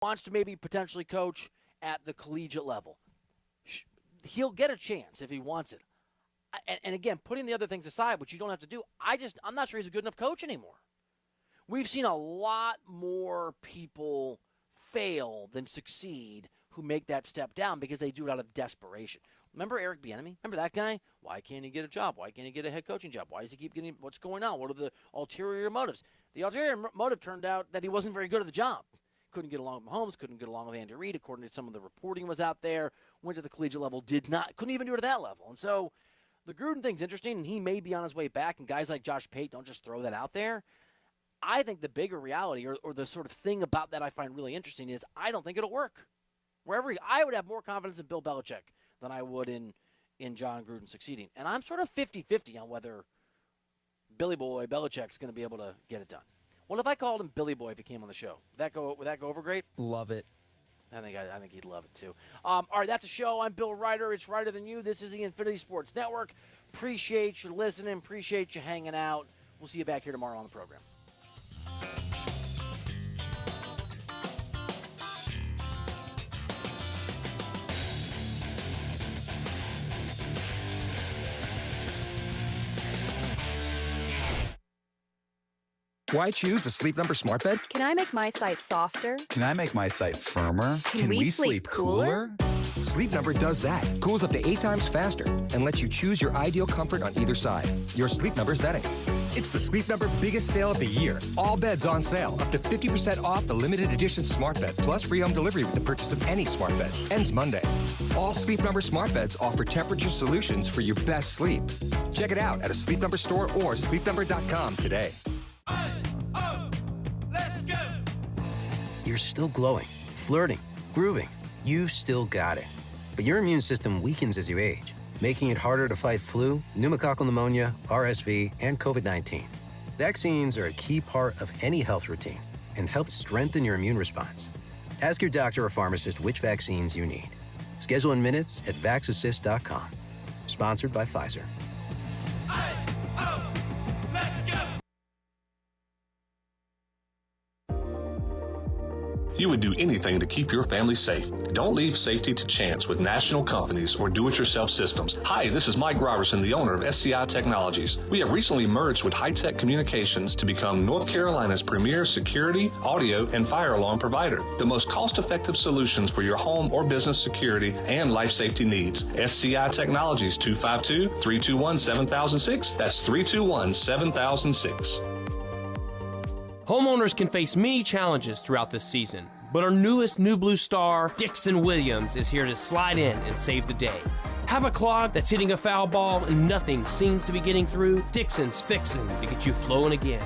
wants to maybe potentially coach at the collegiate level. He'll get a chance if he wants it. And again, putting the other things aside, which you don't have to do, I'm not sure he's a good enough coach anymore. We've seen a lot more people fail than succeed who make that step down because they do it out of desperation. Remember Eric Bieniemy? Remember that guy? Why can't he get a job? Why can't he get a head coaching job? Why does he keep getting – what's going on? What are the ulterior motives? The ulterior motive turned out that he wasn't very good at the job. Couldn't get along with Mahomes, couldn't get along with Andy Reid, according to some of the reporting was out there, went to the collegiate level, couldn't even do it at that level. And so the Gruden thing's interesting, and he may be on his way back, and guys like Josh Pate don't just throw that out there. I think the bigger reality or the sort of thing about that I find really interesting is I don't think it'll work. I would have more confidence in Bill Belichick than I would in John Gruden succeeding. And I'm sort of 50-50 on whether Billy Boy Belichick's going to be able to get it done. What if I called him Billy Boy if he came on the show? Would that go over great? Love it. I think he'd love it too. All right, that's a show. I'm Bill Ryder. It's Ryder Than You. This is the Infinity Sports Network. Appreciate you listening. Appreciate you hanging out. We'll see you back here tomorrow on the program. Why choose a Sleep Number smart bed? Can I make my site softer? Can I make my site firmer? Can we sleep cooler? Sleep Number does that. Cools up to 8 times faster and lets you choose your ideal comfort on either side. Your Sleep Number setting. It's the Sleep Number biggest sale of the year. All beds on sale. Up to 50% off the limited edition smart bed, plus free home delivery with the purchase of any smart bed. Ends Monday. All Sleep Number smart beds offer temperature solutions for your best sleep. Check it out at a Sleep Number store or sleepnumber.com today. You're still glowing, flirting, grooving. You still got it. But your immune system weakens as you age, making it harder to fight flu, pneumococcal pneumonia, RSV, and COVID-19. Vaccines are a key part of any health routine and help strengthen your immune response. Ask your doctor or pharmacist which vaccines you need. Schedule in minutes at vaxassist.com. Sponsored by Pfizer. You would do anything to keep your family safe. Don't leave safety to chance with national companies or do-it-yourself systems. Hi, this is Mike Robertson, the owner of SCI Technologies. We have recently merged with High-Tech Communications to become North Carolina's premier security, audio, and fire alarm provider. The most cost-effective solutions for your home or business security and life safety needs. SCI Technologies, 252-321-7006. That's 321-7006. Homeowners can face many challenges throughout this season, but our newest New Blue star, Dixon Williams, is here to slide in and save the day. Have a clog that's hitting a foul ball and nothing seems to be getting through? Dixon's fixing to get you flowing again.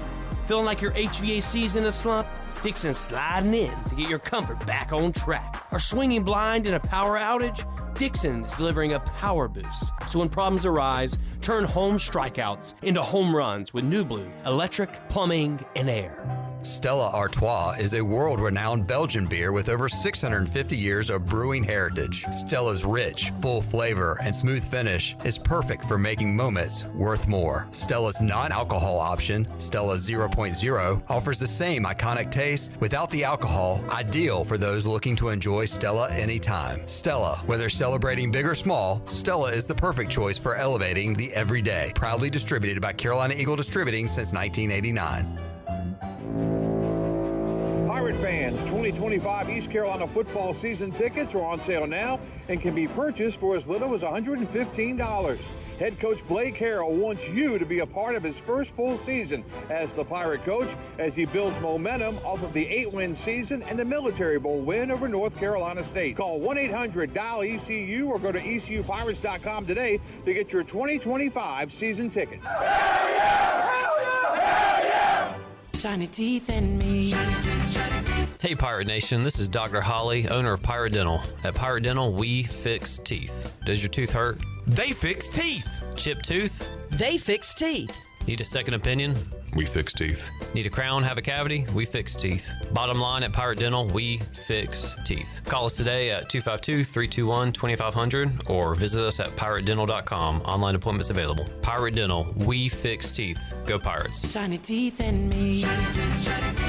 Feeling like your HVAC's in a slump? Dixon's sliding in to get your comfort back on track. Are swinging blind in a power outage? Dixon is delivering a power boost. So when problems arise, turn home strikeouts into home runs with New Blue, electric, plumbing, and air. Stella Artois is a world-renowned Belgian beer with over 650 years of brewing heritage. Stella's rich, full flavor and smooth finish is perfect for making moments worth more. Stella's non-alcohol option, Stella 0.0, offers the same iconic taste without the alcohol, ideal for those looking to enjoy Stella anytime. Stella, whether celebrating big or small, Stella is the perfect choice for elevating the everyday. Proudly distributed by Carolina Eagle Distributing since 1989. Pirate fans, 2025 East Carolina football season tickets are on sale now and can be purchased for as little as $115. Head coach Blake Harrell wants you to be a part of his first full season as the Pirate coach as he builds momentum off of the 8-win season and the Military Bowl win over North Carolina State. Call 1-800-DIAL-ECU or go to ECUPirates.com today to get your 2025 season tickets. Hell yeah! Hell yeah! Hell yeah! Shiny teeth in me. Hey Pirate Nation, this is Dr. Holly, owner of Pirate Dental. At Pirate Dental, we fix teeth. Does your tooth hurt? They fix teeth. Chipped tooth? They fix teeth. Need a second opinion? We fix teeth. Need a crown, have a cavity? We fix teeth. Bottom line, at Pirate Dental, we fix teeth. Call us today at 252-321-2500 or visit us at piratedental.com. Online appointments available. Pirate Dental, we fix teeth. Go Pirates. Shiny teeth in me.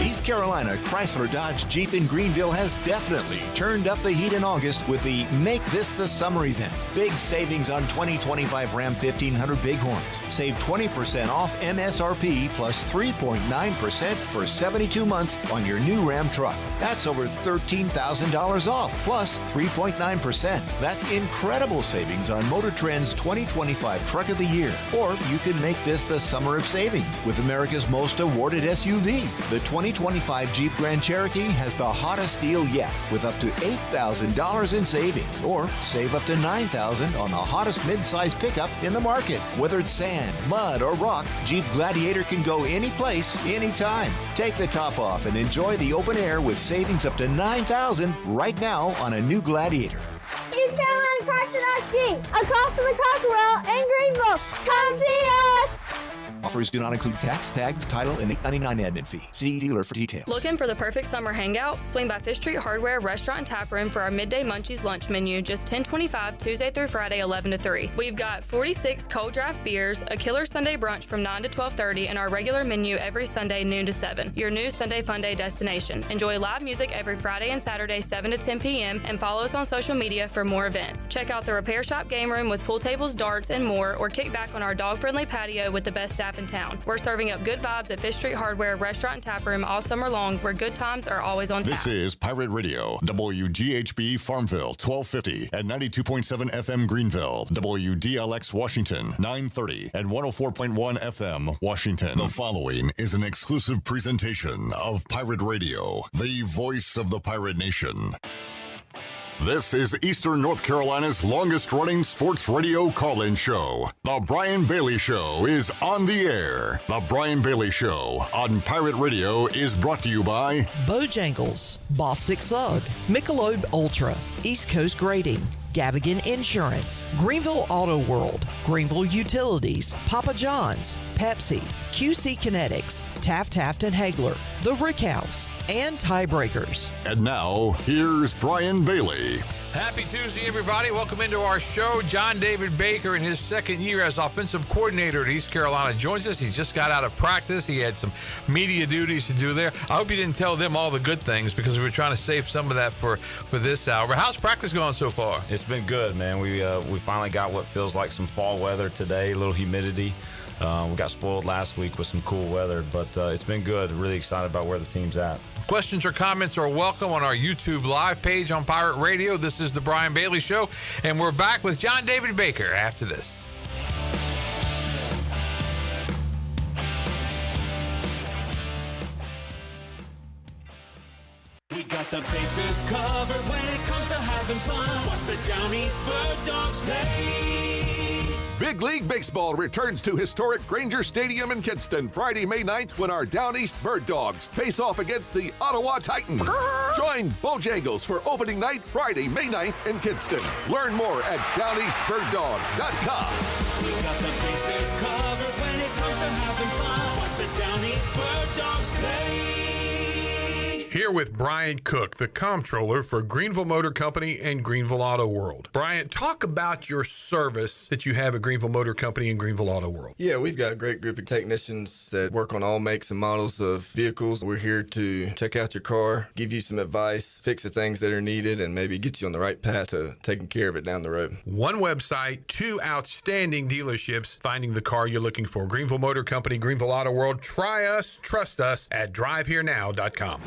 East Carolina Chrysler Dodge Jeep in Greenville has definitely turned up the heat in August with the Make This the Summer event. Big savings on 2025 Ram 1500 Bighorns. Save 20% off MSRP plus 3.9% for 72 months on your new Ram truck. That's over $13,000 off plus 3.9%. That's incredible savings on Motor Trend's 2025 Truck of the Year. Or you can make this the summer of savings with America's most awarded SUV. The 2025 Jeep Grand Cherokee has the hottest deal yet with up to $8,000 in savings, or save up to $9,000 on the hottest midsize pickup in the market. Whether it's sand, mud, or rock, Jeep Gladiator can go any place, anytime. Take the top off and enjoy the open air with savings up to $9,000 right now on a new Gladiator. East Carolina Chrysler Dodge Jeep, across from the Cockerell in Greenville. Come see us! Offers do not include tax, tags, title, and $8.99 admin fee. See dealer for details. Looking for the perfect summer hangout? Swing by Fish Street Hardware Restaurant and Tap Room for our Midday Munchies lunch menu, just $10.25 Tuesday through Friday, 11 to 3. We've got 46 cold draft beers, a killer Sunday brunch from 9 to 12:30, and our regular menu every Sunday, noon to 7. Your new Sunday Fun Day destination. Enjoy live music every Friday and Saturday, 7 to 10 p.m., and follow us on social media for more events. Check out the Repair Shop game room with pool tables, darts, and more, or kick back on our dog-friendly patio with the best staff in town. We're serving up good vibes at Fish Street Hardware Restaurant and Tap Room all summer long, where good times are always on tap. This is Pirate Radio, WGHB Farmville, 1250 and 92.7 FM Greenville, WDLX Washington, 930 and 104.1 FM Washington. The following is an exclusive presentation of Pirate Radio, the voice of the Pirate Nation. This is Eastern North Carolina's longest-running sports radio call-in show. The Brian Bailey Show is on the air. The Brian Bailey Show on Pirate Radio is brought to you by Bojangles, Bostic Sugg, Michelob Ultra, East Coast Grading, Gavigan Insurance, Greenville Auto World, Greenville Utilities, Papa John's, Pepsi, QC Kinetics, Taft and Hagler, The Rick House, and Tiebreakers. And now, here's Brian Bailey. Happy Tuesday, everybody. Welcome into our show. John David Baker, in his second year as offensive coordinator at East Carolina, joins us. He just got out of practice. He had some media duties to do there. I hope you didn't tell them all the good things, because we were trying to save some of that for this hour. How's practice going so far? It's been good, man. We finally got what feels like some fall weather today, a little humidity. We got spoiled last week with some cool weather, but it's been good. Really excited about where the team's at. Questions or comments are welcome on our YouTube live page on Pirate Radio. This is the Brian Bailey Show, and we're back with John David Baker after this. We got the bases covered when it comes to having fun. Watch the Down East Bird Dogs play. Big League Baseball returns to historic Granger Stadium in Kinston Friday, May 9th, when our Down East Bird Dogs face off against the Ottawa Titans. Join Bojangles for opening night Friday, May 9th in Kinston. Learn more at downeastbirddogs.com. We got the bases covered when it comes to having fun. Watch the Down East Bird Dogs play. Here with Brian Cook, the comptroller for Greenville Motor Company and Greenville Auto World. Brian, talk about your service that you have at Greenville Motor Company and Greenville Auto World. Yeah, we've got a great group of technicians that work on all makes and models of vehicles. We're here to check out your car, give you some advice, fix the things that are needed, and maybe get you on the right path to taking care of it down the road. One website, two outstanding dealerships, finding the car you're looking for. Greenville Motor Company, Greenville Auto World. Try us, trust us at driveherenow.com.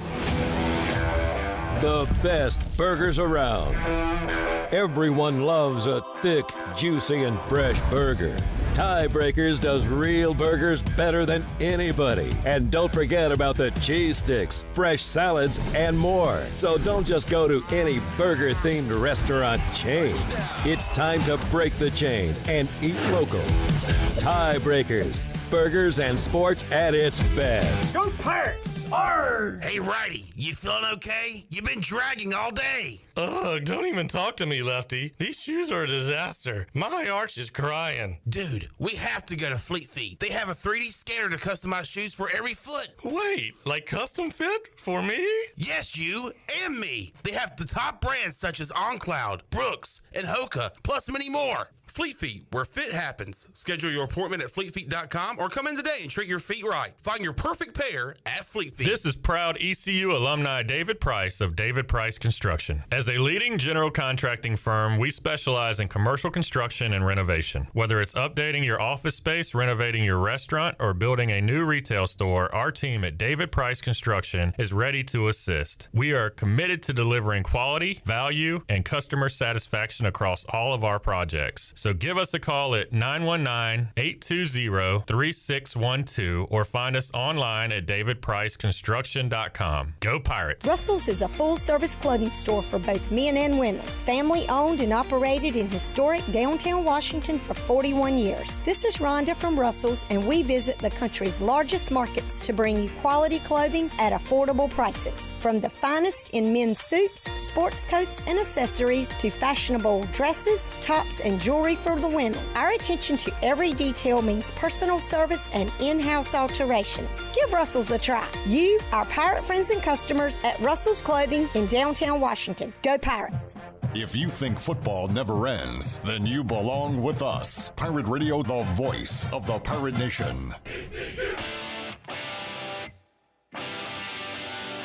The best burgers around. Everyone loves a thick, juicy, and fresh burger. Tiebreakers does real burgers better than anybody. And don't forget about the cheese sticks, fresh salads, and more. So don't just go to any burger-themed restaurant chain. It's time to break the chain and eat local. Tiebreakers, burgers and sports at its best. Go Pirates! Arr! Hey, Righty, you feeling okay? You've been dragging all day. Ugh, don't even talk to me, Lefty. These shoes are a disaster. My arch is crying. Dude, we have to go to Fleet Feet. They have a 3D scanner to customize shoes for every foot. Wait, like custom fit? For me? Yes, you and me. They have the top brands such as OnCloud, Brooks, and Hoka, plus many more. Fleet Feet, where fit happens. Schedule your appointment at fleetfeet.com or come in today and treat your feet right. Find your perfect pair at Fleet Feet. This is proud ECU alumni David Price of David Price Construction. As a leading general contracting firm, we specialize in commercial construction and renovation. Whether it's updating your office space, renovating your restaurant, or building a new retail store, our team at David Price Construction is ready to assist. We are committed to delivering quality, value, and customer satisfaction across all of our projects. So give us a call at 919-820-3612 or find us online at davidpriceconstruction.com. Go Pirates! Russell's is a full-service clothing store for both men and women. Family-owned and operated in historic downtown Washington for 41 years. This is Rhonda from Russell's, and we visit the country's largest markets to bring you quality clothing at affordable prices. From the finest in men's suits, sports coats, and accessories to fashionable dresses, tops, and jewelry for the women. Our attention to every detail means personal service and in-house alterations. Give Russell's a try. You, our pirate friends and customers at Russell's Clothing in downtown Washington. Go Pirates! If you think football never ends, then you belong with us. Pirate Radio, the voice of the Pirate Nation.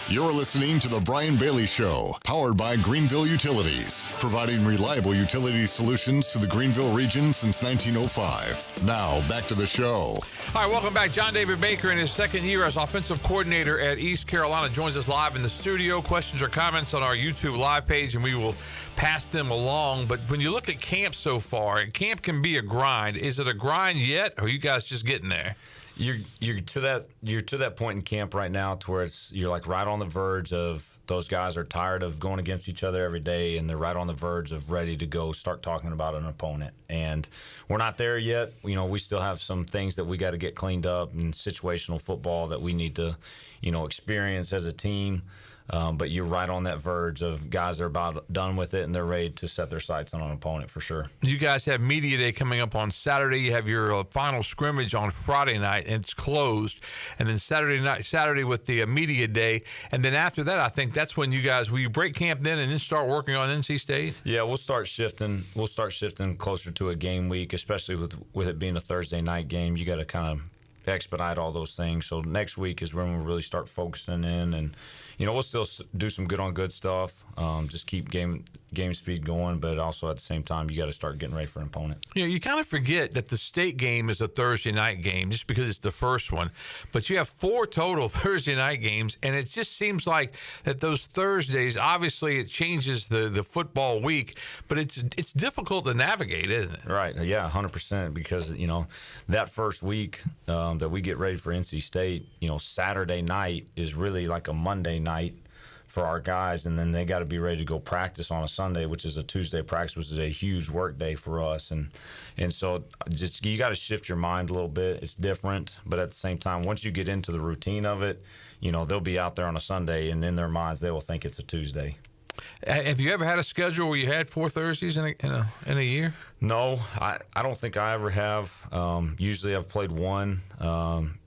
You're listening to The Brian Bailey Show, powered by Greenville Utilities, providing reliable utility solutions to the Greenville region since 1905. Now, back to the show. All right, welcome back. John David Baker, in his second year as offensive coordinator at East Carolina, joins us live in the studio. Questions or comments on our YouTube live page, and we will pass them along. But when you look at camp so far, and camp can be a grind, is it a grind yet, or are you guys just getting there? You're to that point in camp right now to where you're like right on the verge of those guys are tired of going against each other every day, and they're right on the verge of ready to go start talking about an opponent. And we're not there yet. You know, we still have some things that we got to get cleaned up in situational football that we need to, experience as a team. But you're right on that verge of guys are about done with it, and they're ready to set their sights on an opponent for sure. You guys have Media Day coming up on Saturday. You have your final scrimmage on Friday night, and it's closed. And then Saturday with the Media Day. And then after that, I think that's when will you break camp then and then start working on NC State? Yeah, we'll start shifting. We'll start shifting closer to a game week, especially with it being a Thursday night game. You got to kind of expedite all those things. So next week is when we'll really start focusing in, and we'll still do some good on good stuff. Just keep game speed going, but also at the same time you got to start getting ready for an opponent. You kind of forget that the state game is a Thursday night game just because it's the first one, but you have 4 total Thursday night games, and it just seems like that those Thursdays, obviously it changes the football week, but it's difficult to navigate, isn't it? Right. Yeah, 100%, because that first week that we get ready for NC State, Saturday night is really like a Monday night for our guys, and then they got to be ready to go practice on a Sunday, which is a Tuesday practice, which is a huge work day for us. And so just you got to shift your mind a little bit. It's different, but at the same time, once you get into the routine of it, they'll be out there on a Sunday, and in their minds they will think it's a Tuesday. Have you ever had a schedule where you had 4 Thursdays in a year? No, I don't think I ever have. Usually I've played one.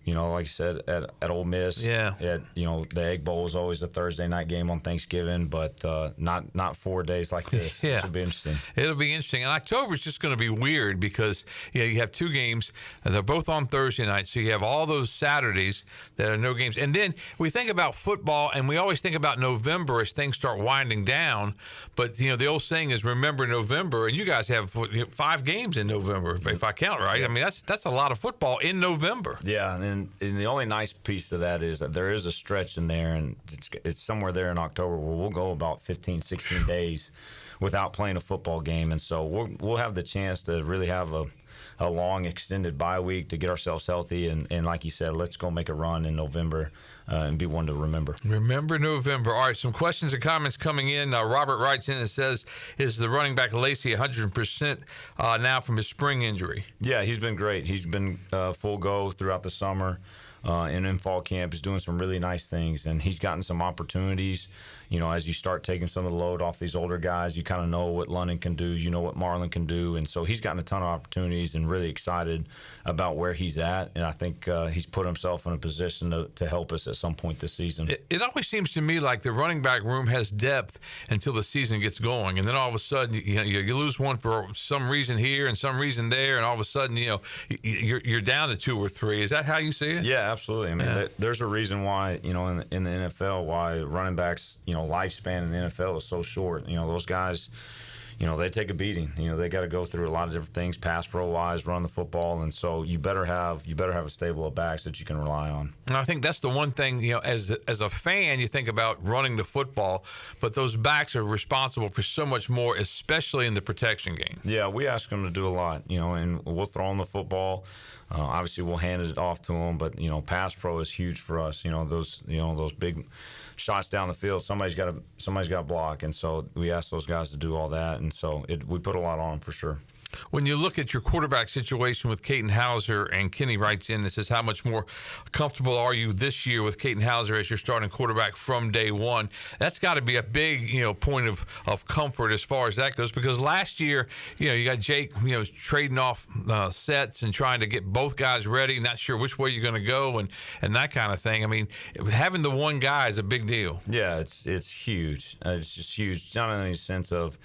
Like I said, at Ole Miss. Yeah. The Egg Bowl was always a Thursday night game on Thanksgiving, but not 4 days like this. Yeah. This will be interesting. It'll be interesting. And October's just going to be weird because you have 2 games, and they're both on Thursday night, so you have all those Saturdays that are no games. And then we think about football, and we always think about November as things start winding down. But the old saying is remember November, and you guys have 5 games in November, if I count right. I mean, that's a lot of football in November. Yeah, and the only nice piece to that is that there is a stretch in there, and it's somewhere there in October where we'll go about 15, 16 days without playing a football game. And so we'll have the chance to really have a long extended bye week to get ourselves healthy. And like you said, let's go make a run in November and be one to remember. Remember November. All right, some questions and comments coming in. Robert writes in and says, is the running back Lacey 100% now from his spring injury? Yeah, he's been great. He's been full go throughout the summer. And in fall camp, he's doing some really nice things, and he's gotten some opportunities. as you start taking some of the load off these older guys, you kind of know what London can do, you know what Marlon can do, and so he's gotten a ton of opportunities and really excited about where he's at, and I think he's put himself in a position to help us at some point this season. It always seems to me like the running back room has depth until the season gets going, and then all of a sudden you lose one for some reason here and some reason there, and all of a sudden you're down to 2 or 3. Is that how you see it? Yeah, absolutely. I mean, there's a reason why in the NFL why running backs lifespan in the NFL is so short. Those guys, they take a beating. They got to go through a lot of different things, pass pro wise, run the football, and so you better have a stable of backs that you can rely on. And I think that's the one thing, as a fan, you think about running the football, but those backs are responsible for so much more, especially in the protection game. Yeah, we ask them to do a lot, and we'll throw them the football. Obviously, we'll hand it off to them, but pass pro is huge for us. Those big shots down the field, somebody's got to block, and so we ask those guys to do all that, and so we put a lot on them for sure. When you look at your quarterback situation with Caden Hauser, and Kenny writes in, this is how much more comfortable are you this year with Caden Hauser as your starting quarterback from day one? That's got to be a big, point of comfort as far as that goes, because last year, you got Jake, trading off sets and trying to get both guys ready, not sure which way you're going to go and that kind of thing. I mean, having the one guy is a big deal. Yeah, it's huge. It's just huge, not in any sense of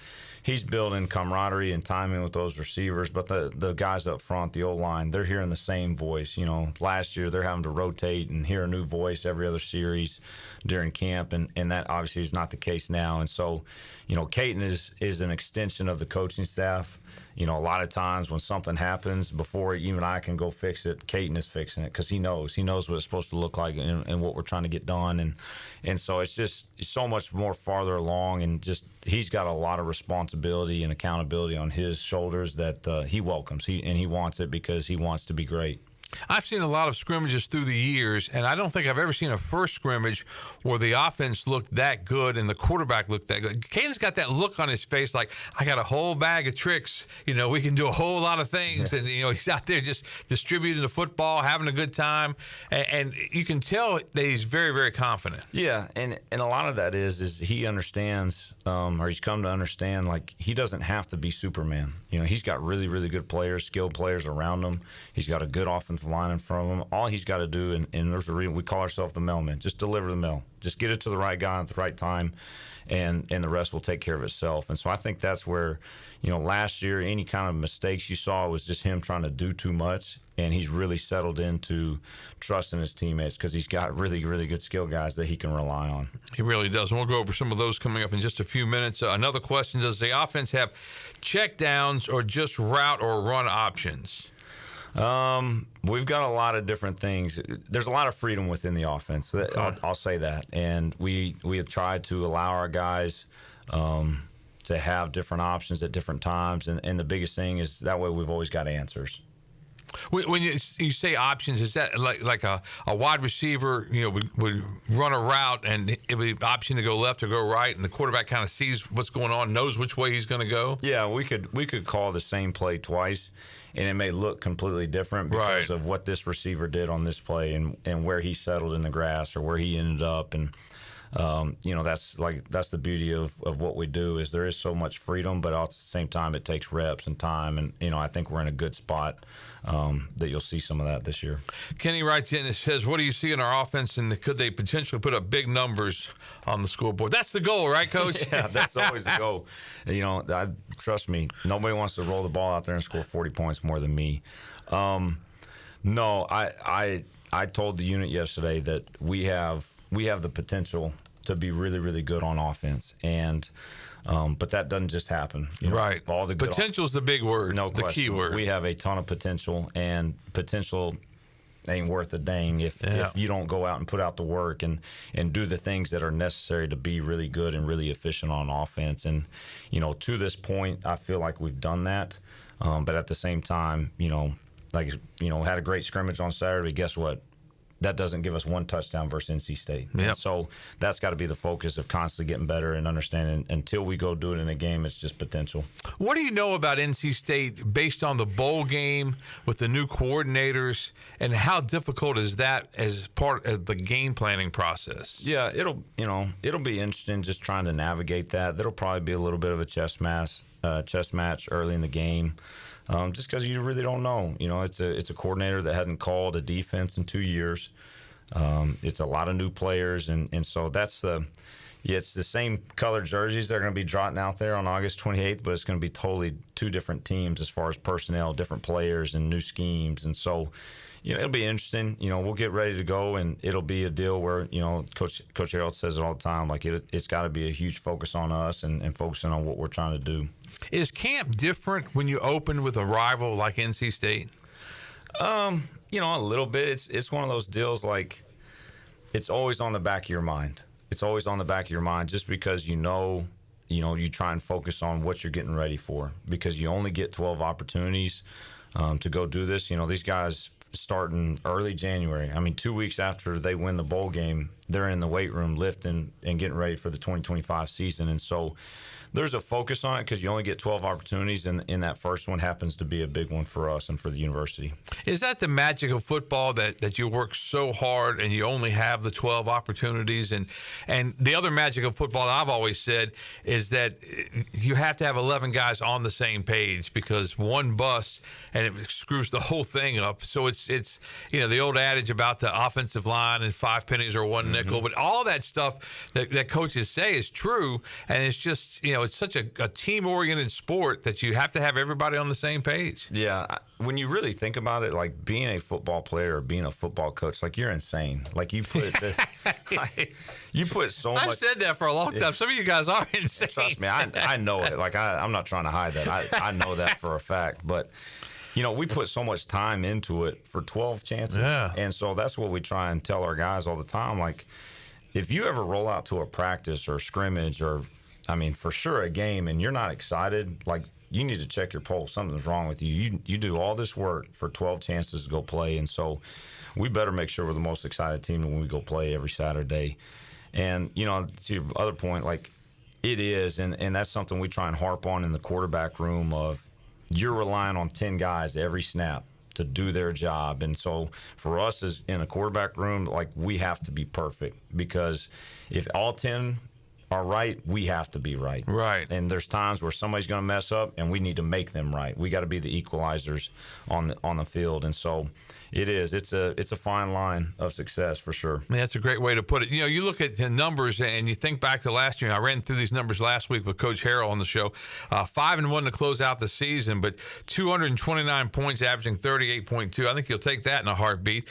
he's building camaraderie and timing with those receivers, but the guys up front, the O-line, they're hearing the same voice. Last year they're having to rotate and hear a new voice every other series during camp, and that obviously is not the case now. And so, Caden is an extension of the coaching staff. A lot of times when something happens, before even I can go fix it, Caden is fixing it because he knows what it's supposed to look like and what we're trying to get done. And so it's just so much more farther along, and just he's got a lot of responsibility and accountability on his shoulders that he welcomes. He wants it because he wants to be great. I've seen a lot of scrimmages through the years, and I don't think I've ever seen a first scrimmage where the offense looked that good and the quarterback looked that good. Caden's got that look on his face like, I got a whole bag of tricks. We can do a whole lot of things. Yeah. And, he's out there just distributing the football, having a good time. And you can tell that he's very, very confident. Yeah, and a lot of that is he understands, or he's come to understand, like, he doesn't have to be Superman. He's got really, really good players, skilled players around him. He's got a good offensive line in front of him. All he's got to do, and there's a reason we call ourselves the mailman, just deliver the mail. Just get it to the right guy at the right time, and the rest will take care of itself. And so I think that's where, last year, any kind of mistakes you saw was just him trying to do too much, and he's really settled into trusting his teammates because he's got really, really good skill guys that he can rely on. He really does. And we'll go over some of those coming up in just a few minutes. Another question, does the offense have check downs or just route or run options? We've got a lot of different things. There's a lot of freedom within the offense. I'll say that. And we have tried to allow our guys to have different options at different times. And the biggest thing is that way we've always got answers. When you say options, is that like a wide receiver, would run a route and it would be option to go left or go right, and the quarterback kind of sees what's going on, knows which way he's going to go? Yeah, we could call the same play twice, and it may look completely different because of what this receiver did on this play and where he settled in the grass or where he ended up. And that's the beauty of what we do is there is so much freedom, but at the same time it takes reps and time, and I think we're in a good spot that you'll see some of that this year. Kenny writes in and says, what do you see in our offense, and could they potentially put up big numbers on the scoreboard? That's the goal, right, Coach? Yeah, that's always the goal. Trust me, nobody wants to roll the ball out there and score 40 points more than me. No, I told the unit yesterday that we have the potential to be really, really good on offense, and but that doesn't just happen. Right. All the potential is the big word. No question. The key word. We have a ton of potential, and potential ain't worth a dang if you don't go out and put out the work and do the things that are necessary to be really good and really efficient on offense. And to this point, I feel like we've done that. But at the same time, had a great scrimmage on Saturday. Guess what? that doesn't give us one touchdown versus NC State. Yep. So that's got to be the focus of constantly getting better and understanding until we go do it in a game, it's just potential. What do you know about NC State based on the bowl game with the new coordinators, and how difficult is that as part of the game planning process? Yeah, it'll be interesting just trying to navigate that. That'll probably be a little bit of a chess match early in the game. Just because you really don't know. It's a coordinator that hadn't called a defense in 2 years. It's a lot of new players, and so it's the same colored jerseys that are going to be trotting out there on August 28th, but it's going to be totally two different teams as far as personnel, different players, and new schemes. And so, it'll be interesting. We'll get ready to go, and it'll be a deal where, Coach Harold says it all the time, like it's got to be a huge focus on us and focusing on what we're trying to do. Is camp different when you open with a rival like NC State? A little bit. It's one of those deals like it's always on the back of your mind. It's always on the back of your mind just because you try and focus on what you're getting ready for because you only get 12 opportunities to go do this. These guys starting early January. 2 weeks after they win the bowl game, they're in the weight room lifting and getting ready for the 2025 season. And so there's a focus on it because you only get 12 opportunities, and that first one happens to be a big one for us and for the university. Is that the magic of football, that you work so hard and you only have the 12 opportunities? And the other magic of football that I've always said is that you have to have 11 guys on the same page because one bust and it screws the whole thing up. So it's the old adage about the offensive line and 5 pennies or one nickel, but all that stuff that coaches say is true, and it's just, it's such a team-oriented sport that you have to have everybody on the same page. Yeah. When you really think about it, like being a football player or being a football coach, like you're insane. Like you put you put so much. I've said that for a long time. Some of you guys are insane. Trust me, I know it. Like I'm not trying to hide that. I know that for a fact. But we put so much time into it for 12 chances. Yeah. And so that's what we try and tell our guys all the time. Like if you ever roll out to a practice or a scrimmage or for sure a game and you're not excited, like you need to check your pulse. Something's wrong with you. You do all this work for 12 chances to go play, and so we better make sure we're the most excited team when we go play every Saturday. And, to your other point, like it is, and that's something we try and harp on in the quarterback room of you're relying on 10 guys every snap to do their job. And so for us as in a quarterback room, like we have to be perfect because if all 10 are right, we have to be right. Right. And there's times where somebody's going to mess up, and we need to make them right. We got to be the equalizers on the field, and so it is. It's a fine line of success for sure. That's a great way to put it. You look at the numbers and you think back to last year. I ran through these numbers last week with Coach Harrell on the show. 5-1 to close out the season, but 229 points, averaging 38.2. I think you'll take that in a heartbeat.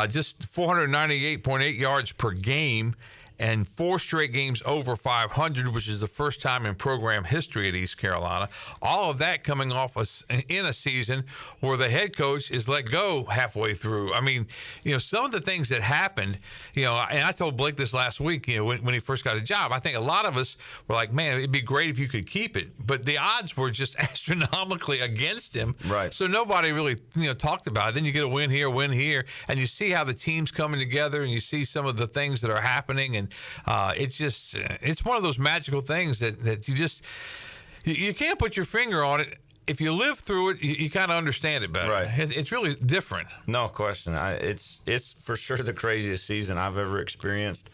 Just 498.8 yards per game. And 4 straight games over 500, which is the first time in program history at East Carolina. All of that coming off in a season where the head coach is let go halfway through. Some of the things that happened, and I told Blake this last week, when he first got a job, I think a lot of us were like, man, it'd be great if you could keep it. But the odds were just astronomically against him. Right. So nobody really, talked about it. Then you get a win here, and you see how the team's coming together, and you see some of the things that are happening, and it's one of those magical things that you can't put your finger on it. If you live through it, you kind of understand it better. Right. It's really different. No question. It's for sure the craziest season I've ever experienced.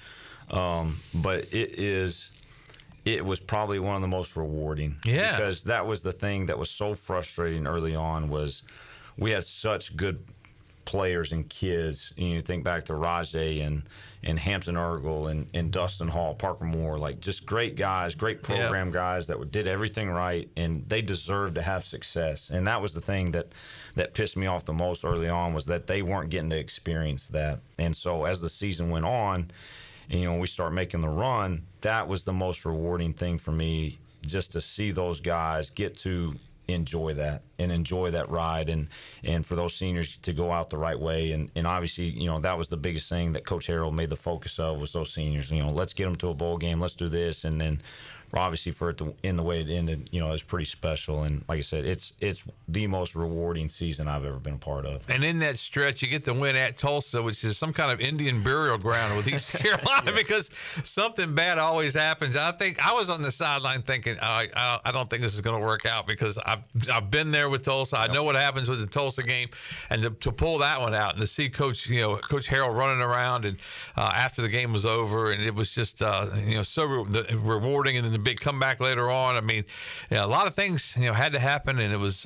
But it was probably one of the most rewarding. Yeah. Because that was the thing that was so frustrating early on was we had such good players and kids. You think back to Rajay and Hampton Ergel and Dustin Hall, Parker Moore, like just great guys, great program guys that did everything right, and they deserved to have success. And that was the thing that pissed me off the most early on was that they weren't getting to experience that. And so as the season went on, and we start making the run, that was the most rewarding thing for me, just to see those guys get to enjoy that ride and for those seniors to go out the right way and obviously that was the biggest thing that Coach Harrell made the focus of was those seniors. Let's get them to a bowl game, let's do this, and then obviously for it to end the way it ended, you know, it's pretty special. And like I said, it's the most rewarding season I've ever been a part of. And in that stretch, you get the win at Tulsa, which is some kind of Indian burial ground with East Carolina because something bad always happens. I think I was on the sideline thinking, I don't think this is going to work out because I've been there with Tulsa. I know what happens with the Tulsa game, and to pull that one out and to see Coach Harrell running around and after the game was over, and it was just so rewarding. And then the big comeback later on. I mean, a lot of things had to happen, and it was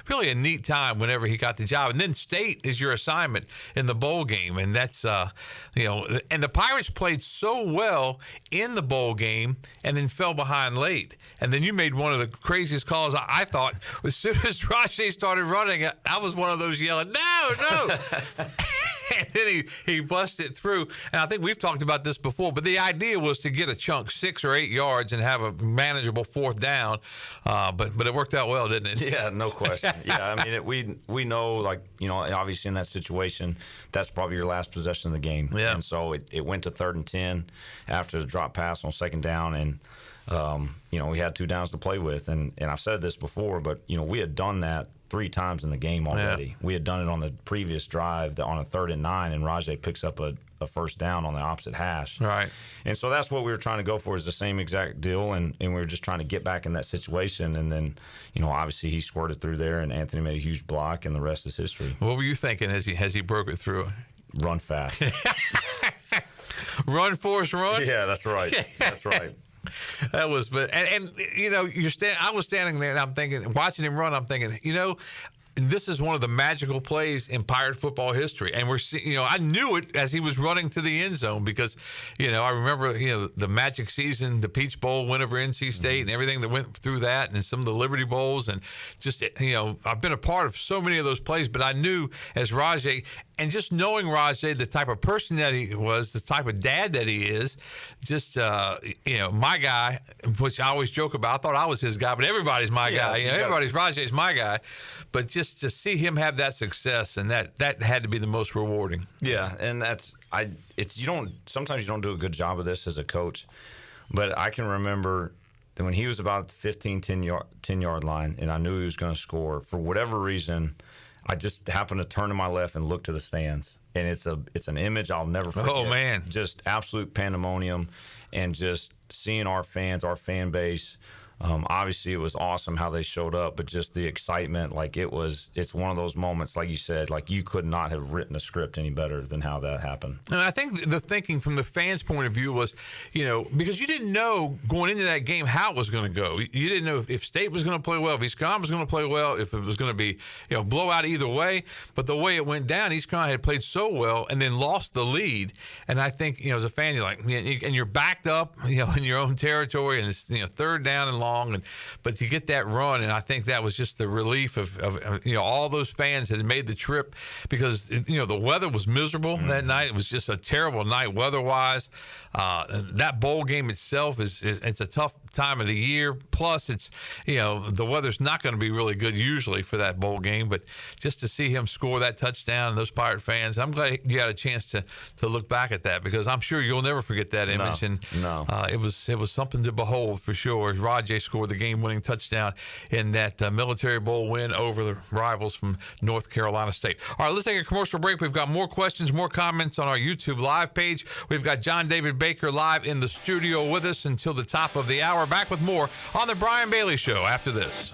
really a neat time whenever he got the job. And then state is your assignment in the bowl game, and that's and the Pirates played so well in the bowl game and then fell behind late. And then you made one of the craziest calls. I thought as soon as Rajay started running, I was one of those yelling, no. And then he busted through. And I think we've talked about this before, but the idea was to get a chunk 6 or 8 yards and have a manageable fourth down. But it worked out well, didn't it? Yeah, no question. Yeah, I mean, we know, obviously in that situation, that's probably your last possession of the game. Yeah. And so it went to 3rd and 10 after the drop pass on 2nd down. And, we had 2 downs to play with. And I've said this before, but, we had done that 3 times in the game already. Yeah. We had done it on the previous drive on a 3rd and 9, and Rajay picks up a first down on the opposite hash. Right. And so that's what we were trying to go for, is the same exact deal, and we were just trying to get back in that situation. And then, obviously he squirted through there, and Anthony made a huge block, and the rest is history. What were you thinking as he broke it through? Run fast. Run, Forrest, run? Yeah, that's right. That's right. That was, but I was standing there and I'm thinking, watching him run, I'm thinking, this is one of the magical plays in Pirate football history. And we're seeing, I knew it as he was running to the end zone because, I remember, the Magic season, the Peach Bowl win over NC State and everything that went through that, and some of the Liberty Bowls. And just, I've been a part of so many of those plays, but I knew as Rajay, and just knowing Rajay, the type of person that he was, the type of dad that he is, just, my guy, which I always joke about. I thought I was his guy, but everybody's my guy. Rajay's my guy. But just to see him have that success, and that had to be the most rewarding. Yeah, and sometimes you don't do a good job of this as a coach, but I can remember that when he was about the 15, 10-yard line, and I knew he was going to score, for whatever reason, I just happened to turn to my left and look to the stands, and it's an image I'll never forget. Oh, man. Just absolute pandemonium, and just seeing our fans, our fan base. Obviously, it was awesome how they showed up, but just the excitement, it's one of those moments, like you said, you could not have written a script any better than how that happened. And I think the thinking from the fans' point of view was, because you didn't know going into that game how it was going to go. You didn't know if State was going to play well, if East Carolina was going to play well, if it was going to be, blowout either way. But the way it went down, East Carolina had played so well and then lost the lead. And I think, as a fan, you're like, and you're backed up, in your own territory, and it's, 3rd down and long. But to get that run, and I think that was just the relief of all those fans that had made the trip, because the weather was miserable that night. It was just a terrible night weather-wise. That bowl game itself it's a tough time of the year. Plus, it's the weather's not going to be really good usually for that bowl game. But just to see him score that touchdown, and those Pirate fans, I'm glad you had a chance to look back at that, because I'm sure you'll never forget that image. No. It was something to behold for sure. Rajay scored the game-winning touchdown in that Military Bowl win over the rivals from North Carolina State. All right, let's take a commercial break. We've got more questions, more comments on our YouTube live page. We've got John David Baker live in the studio with us until the top of the hour. Back with more on the Brian Bailey Show after this.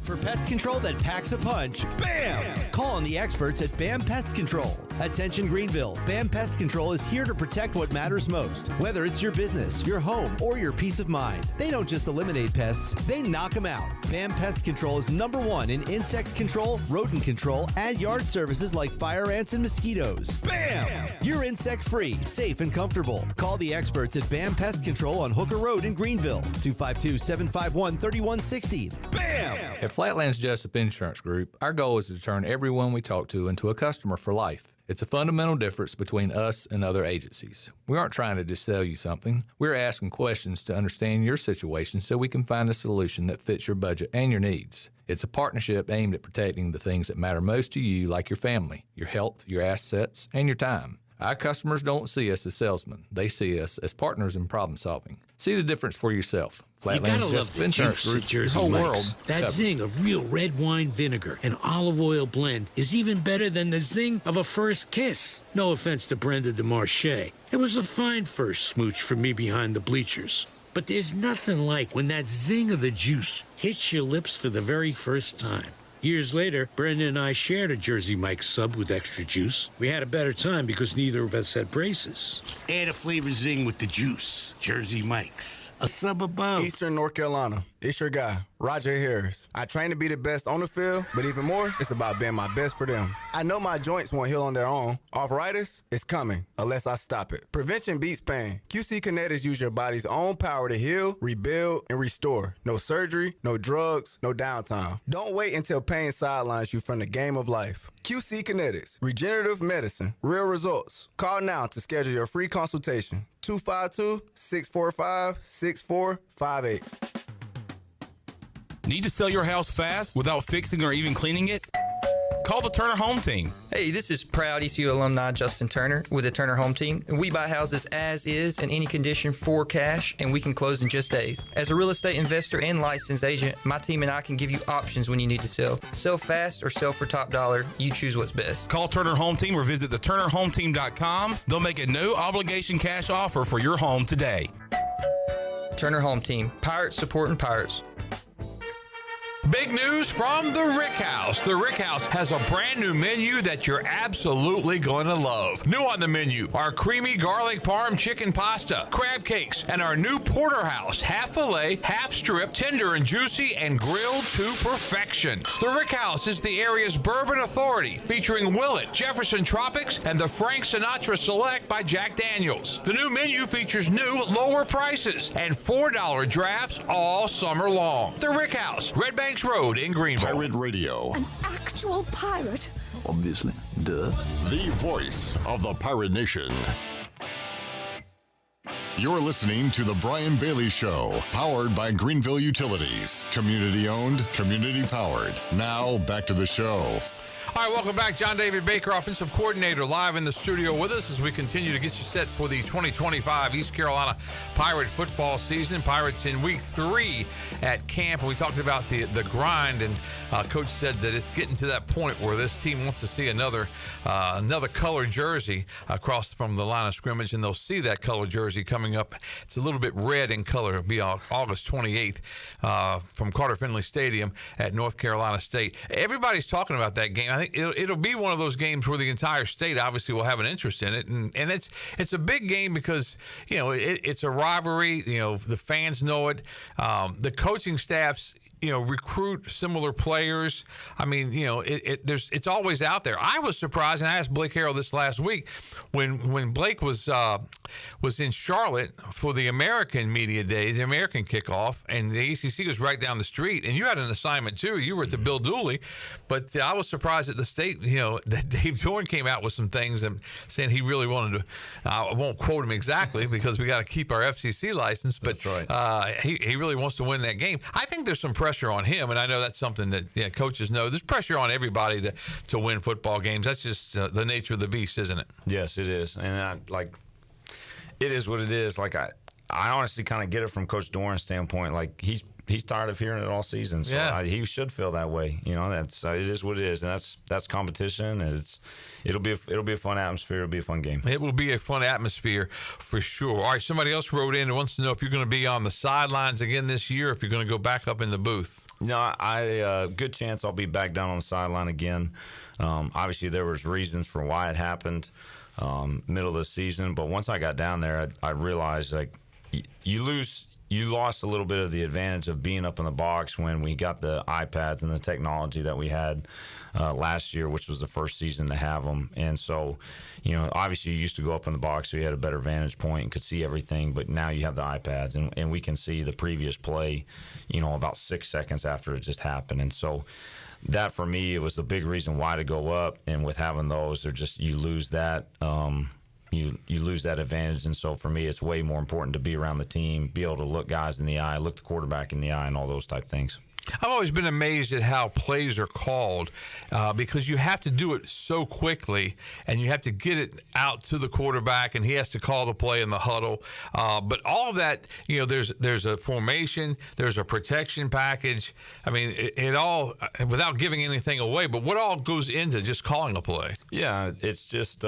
For pest control that packs a punch, BAM! Call on the experts at BAM Pest Control. Attention Greenville, BAM Pest Control is here to protect what matters most, whether it's your business, your home, or your peace of mind. They don't just eliminate pests, they knock them out. BAM Pest Control is #1 in insect control, rodent control, and yard services like fire ants and mosquitoes. BAM! You're insect-free, safe, and comfortable. Call the experts at BAM Pest Control on Hooker Road in Greenville, 252-751-3160. BAM! At Flatlands Jessup Insurance Group, our goal is to turn everyone we talk to into a customer for life. It's a fundamental difference between us and other agencies. We aren't trying to just sell you something. We're asking questions to understand your situation so we can find a solution that fits your budget and your needs. It's a partnership aimed at protecting the things that matter most to you, like your family, your health, your assets, and your time. Our customers don't see us as salesmen. They see us as partners in problem solving. See the difference for yourself. Flatland's Justice Insurance Group, your whole world. That covered. zing of real red wine vinegar and olive oil blend is even better than the zing of a first kiss. No offense to Brenda DeMarche. It was a fine first smooch for me behind the bleachers. But there's nothing like when that zing of the juice hits your lips for the very first time. Years later, Brenda and I shared a Jersey Mike's sub with extra juice. We had a better time because neither of us had braces. Add a flavor zing with the juice. Jersey Mike's. A sub above. Eastern North Carolina. It's your guy, Roger Harris. I train to be the best on the field, but even more, it's about being my best for them. I know my joints won't heal on their own. Arthritis is coming, unless I stop it. Prevention beats pain. QC Kinetics use your body's own power to heal, rebuild, and restore. No surgery, no drugs, no downtime. Don't wait until pain sidelines you from the game of life. QC Kinetics, regenerative medicine, real results. Call now to schedule your free consultation. 252-645-6458. Need to sell your house fast without fixing or even cleaning it? Call the Turner Home Team. Hey, this is proud ECU alumni Justin Turner with the Turner Home Team. We buy houses as is in any condition for cash, and we can close in just days. As a real estate investor and licensed agent, my team and I can give you options when you need to sell. Sell fast or sell for top dollar. You choose what's best. Call Turner Home Team or visit theturnerhometeam.com. They'll make a no-obligation cash offer for your home today. Turner Home Team. Pirates supporting Pirates. Big news from the Rick House. The Rick House has a brand new menu that you're absolutely going to love. New on the menu are creamy garlic parm chicken pasta, crab cakes, and our new porterhouse, half filet, half strip, tender and juicy, and grilled to perfection. The Rick House is the area's bourbon authority, featuring Willet, Jefferson Tropics, and the Frank Sinatra Select by Jack Daniels. The new menu features new, lower prices and $4 drafts all summer long. The Rick House, Red Bank Road in Greenville. Pirate Radio. An actual pirate? Obviously. Duh. The voice of the Pirate Nation. You're listening to The Brian Bailey Show, powered by Greenville Utilities. Community owned, community powered. Now, back to the show. All right, welcome back. John David Baker, offensive coordinator, live in the studio with us as we continue to get you set for the 2025 East Carolina Pirate football season. Pirates in week 3 at camp. We talked about the grind, and Coach said that it's getting to that point where this team wants to see another colored jersey across from the line of scrimmage, and they'll see that colored jersey coming up. It's a little bit red in color. It'll be on August 28th from Carter Finley Stadium at North Carolina State. Everybody's talking about that game. I think it'll be one of those games where the entire state obviously will have an interest in it, and it's a big game because it's a rivalry. The fans know it. The coaching staffs recruit similar players. I mean, it's always out there. I was surprised, and I asked Blake Harrell this last week when Blake was in Charlotte for the American Media Days, the American kickoff, and the ACC was right down the street, and you had an assignment too. You were at the Bill Dooley, but I was surprised that the state, that Dave Dorn came out with some things and saying he really wanted to. I won't quote him exactly because we got to keep our FCC license, but that's right. He really wants to win that game. I think there's some pressure on him, and I know that's something that coaches know. There's pressure on everybody to win football games. That's just the nature of the beast, isn't it? Yes, it is, and it is what it is. Like I honestly kind of get it from Coach Doran's standpoint. Like he's tired of hearing it all season, so he should feel that way. That's it is what it is, and that's competition, and it'll be a fun atmosphere. It'll be a fun game. It will be a fun atmosphere for sure. All right, somebody else wrote in and wants to know if you're going to be on the sidelines again this year, if you're going to go back up in the booth. No, I good chance I'll be back down on the sideline again. Obviously, there was reasons for why it happened middle of the season, but once I got down there, I realized you lose you lost a little bit of the advantage of being up in the box when we got the iPads and the technology that we had last year, which was the first season to have them. And so, obviously you used to go up in the box, so you had a better vantage point and could see everything. But now you have the iPads, and we can see the previous play, about 6 seconds after it just happened. And so that, for me, it was the big reason why to go up. And with having those, you lose that. You lose that advantage. And so for me, it's way more important to be around the team, be able to look guys in the eye, look the quarterback in the eye, and all those type things. I've always been amazed at how plays are called because you have to do it so quickly and you have to get it out to the quarterback and he has to call the play in the huddle. But all of that, there's a formation, there's a protection package. I mean, it all, without giving anything away, but what all goes into just calling a play? Yeah, it's just,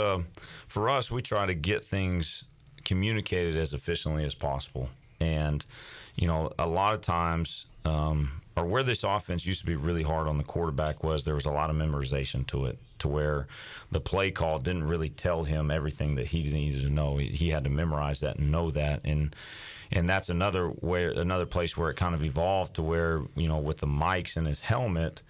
for us, we try to get things communicated as efficiently as possible. And, a lot of times, or where this offense used to be really hard on the quarterback was there was a lot of memorization to it, to where the play call didn't really tell him everything that he needed to know. He had to memorize that and know that. And that's another place where it kind of evolved to where, with the mics in his helmet,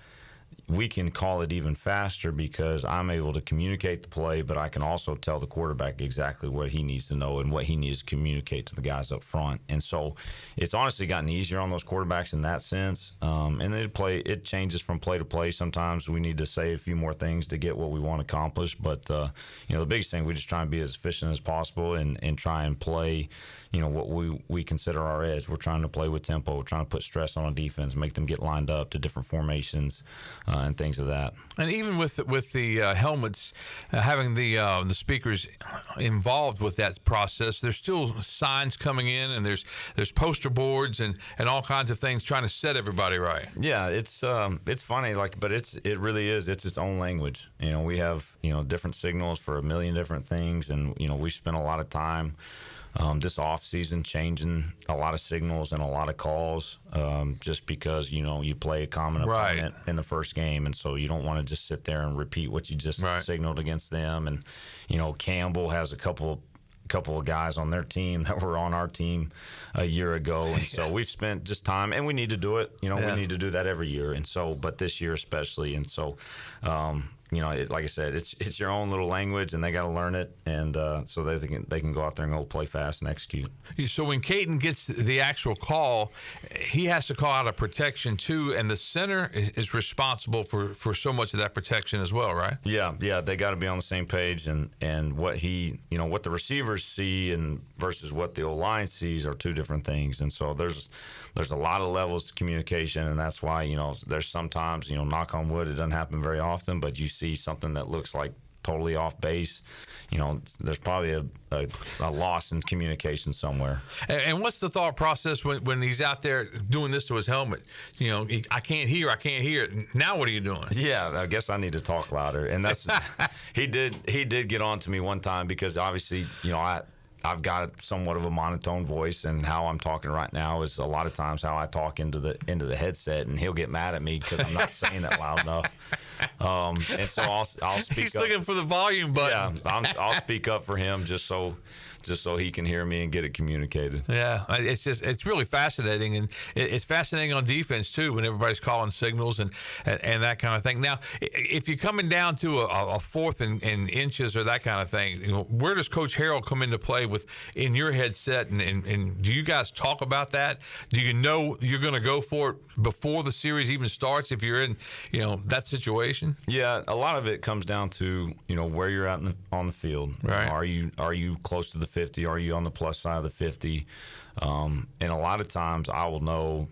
we can call it even faster because I'm able to communicate the play, but I can also tell the quarterback exactly what he needs to know and what he needs to communicate to the guys up front. And so it's honestly gotten easier on those quarterbacks in that sense. And it changes from play to play. Sometimes we need to say a few more things to get what we want to accomplish. But, the biggest thing, we just try and be as efficient as possible and try and play, what we consider our edge. We're trying to play with tempo. We're trying to put stress on a defense, make them get lined up to different formations and things of that. And even with the helmets, having the speakers involved with that process, there's still signs coming in, and there's poster boards and all kinds of things trying to set everybody right. Yeah, it's funny, but it really is. It's its own language. We have different signals for a million different things, and we spend a lot of time this off season changing a lot of signals and a lot of calls, just because you play a common opponent in the first game, and so you don't want to just sit there and repeat what you just signaled against them. And Campbell has a couple of guys on their team that were on our team a year ago, and so we've spent just time, and we need to do it. We need to do that every year, and so but this year especially, and so. Like I said, it's your own little language, and they got to learn it, and so they can go out there and go play fast and execute. So when Caden gets the actual call, he has to call out a protection too, and the center is responsible for so much of that protection as well, right? Yeah, they got to be on the same page, and what what the receivers see and versus what the O-line sees are two different things, and so there's a lot of levels of communication, and that's why there's sometimes knock on wood, it doesn't happen very often, but you see something that looks like totally off base, there's probably a loss in communication somewhere. And what's the thought process when he's out there doing this to his helmet? I can't hear. Now what are you doing? Yeah, I guess I need to talk louder. And that's he did get on to me one time because obviously, I've got somewhat of a monotone voice, and how I'm talking right now is a lot of times how I talk into the headset, and he'll get mad at me because I'm not saying it loud enough. And so I'll speak He's up. looking for the volume button. Yeah, I'll speak up for him just so he can hear me and get it communicated. Yeah, it's really fascinating, and it's fascinating on defense too when everybody's calling signals and that kind of thing. Now, if you're coming down to a fourth and inches or that kind of thing, where does Coach Harrell come into play in your headset, and do you guys talk about that? Do you know you're going to go for it before the series even starts if you're in that situation? Yeah, a lot of it comes down to where you're at on the field. Right. Are you close to the 50? Are you on the plus side of the 50? And a lot of times I will know,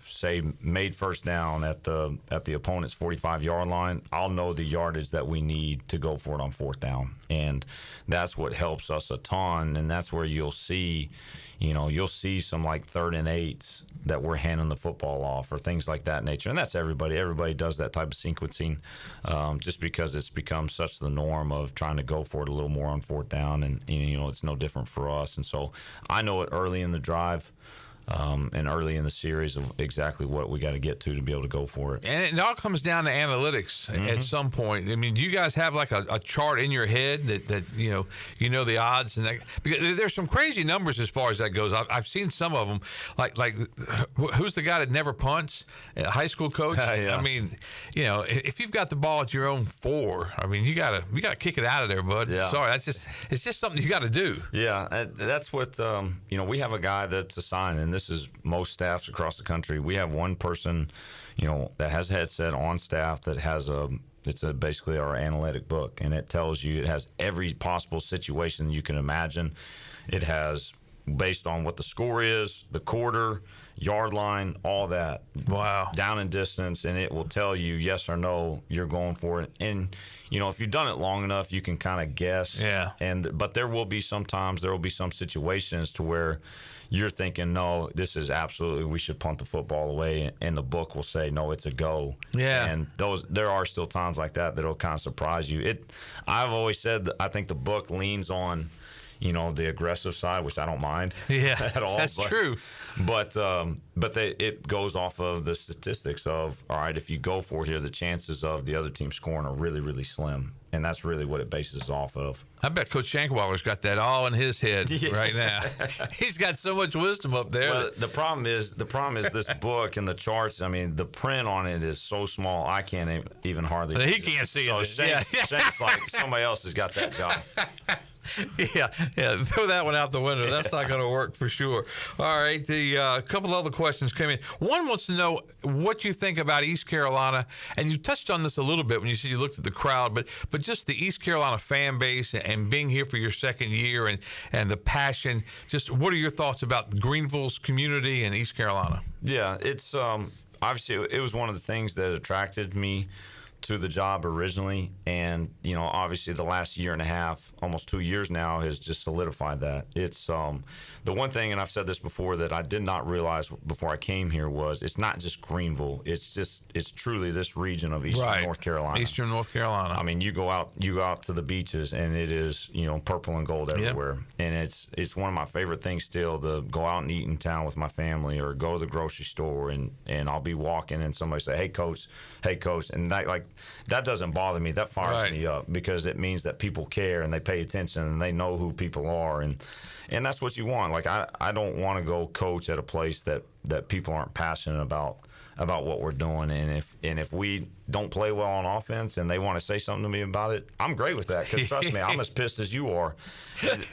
say made first down at the opponent's 45-yard line, I'll know the yardage that we need to go for it on fourth down. And that's what helps us a ton. And that's where you'll see some like 3rd and 8s that we're handing the football off or things like that nature. And that's everybody. Everybody does that type of sequencing just because it's become such the norm of trying to go for it a little more on fourth down. And it's no different for us. And so I know it early in the drive and early in the series of exactly what we got to get to be able to go for it. And it all comes down to analytics at some point. I mean, do you guys have like a chart in your head that you know the odds, and that, because there's some crazy numbers as far as that goes. I've seen some of them, like who's the guy that never punts? A high school coach. Yeah. I mean, if you've got the ball at your own 4, I mean, you gotta kick it out of there, bud. Yeah. Sorry, it's just something you got to do. Yeah, that's what we have a guy that's assigned, and this is most staffs across the country. We have one person, that has a headset on staff that has basically our analytic book, and it tells you, it has every possible situation you can imagine. It has, based on what the score is, the quarter, yard line, all that. Wow. Down in distance, and it will tell you yes or no, you're going for it. And if you've done it long enough, you can kind of guess. Yeah. But there will be some situations to where you're thinking, no, this is absolutely, we should punt the football away, and the book will say, no, it's a go. Yeah. And there are still times like that'll kind of surprise you. I've always said that I think the book leans on, the aggressive side, which I don't mind. Yeah, at all. That's true. But it goes off of the statistics of, all right, if you go for it here, the chances of the other team scoring are really, really slim. And that's really what it bases off of. I bet Coach Shankwaller's got that all in his head right now. He's got so much wisdom up there. Well, the problem is this book and the charts. I mean, the print on it is so small, I can't even hardly. He can't see it. Shank's like, somebody else has got that job. Yeah, throw that one out the window. That's not going to work for sure. All right, the couple other questions came in. One wants to know what you think about East Carolina, and you touched on this a little bit when you said you looked at the crowd, but just the East Carolina fan base and being here for your second year and the passion. Just what are your thoughts about Greenville's community and East Carolina? Yeah, it's obviously it was one of the things that attracted me to the job originally, and obviously the last year and a half, almost 2 years now, has just solidified that. It's the one thing, and I've said this before, that I did not realize before I came here was it's not just Greenville. It's truly this region of Eastern North Carolina. Eastern North Carolina. I mean, you go out to the beaches, and it is purple and gold everywhere. Yep. And it's one of my favorite things still to go out and eat in town with my family, or go to the grocery store, and I'll be walking and somebody say, hey coach, and that doesn't bother me. That fires me up, because it means that people care and they pay attention and they know who people are, and that's what you want. Like I don't want to go coach at a place that people aren't passionate about what we're doing, and if we don't play well on offense and they want to say something to me about it, I'm great with that, because trust me, I'm as pissed as you are.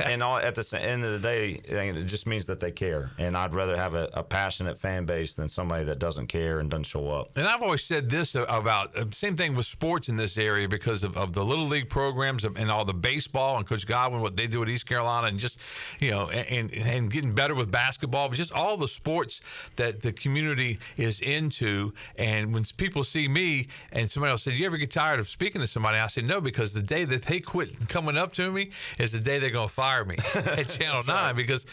And at the end of the day, it just means that they care, and I'd rather have a passionate fan base than somebody that doesn't care and doesn't show up. And I've always said this about same thing with sports in this area, because of the little league programs and all the baseball and Coach Godwin, what they do at East Carolina, and just and getting better with basketball, but just all the sports that the community is into. And when people see me and somebody else said, you ever get tired of speaking to somebody? I said, no, because the day that they quit coming up to me is the day they're going to fire me at Channel 9, because,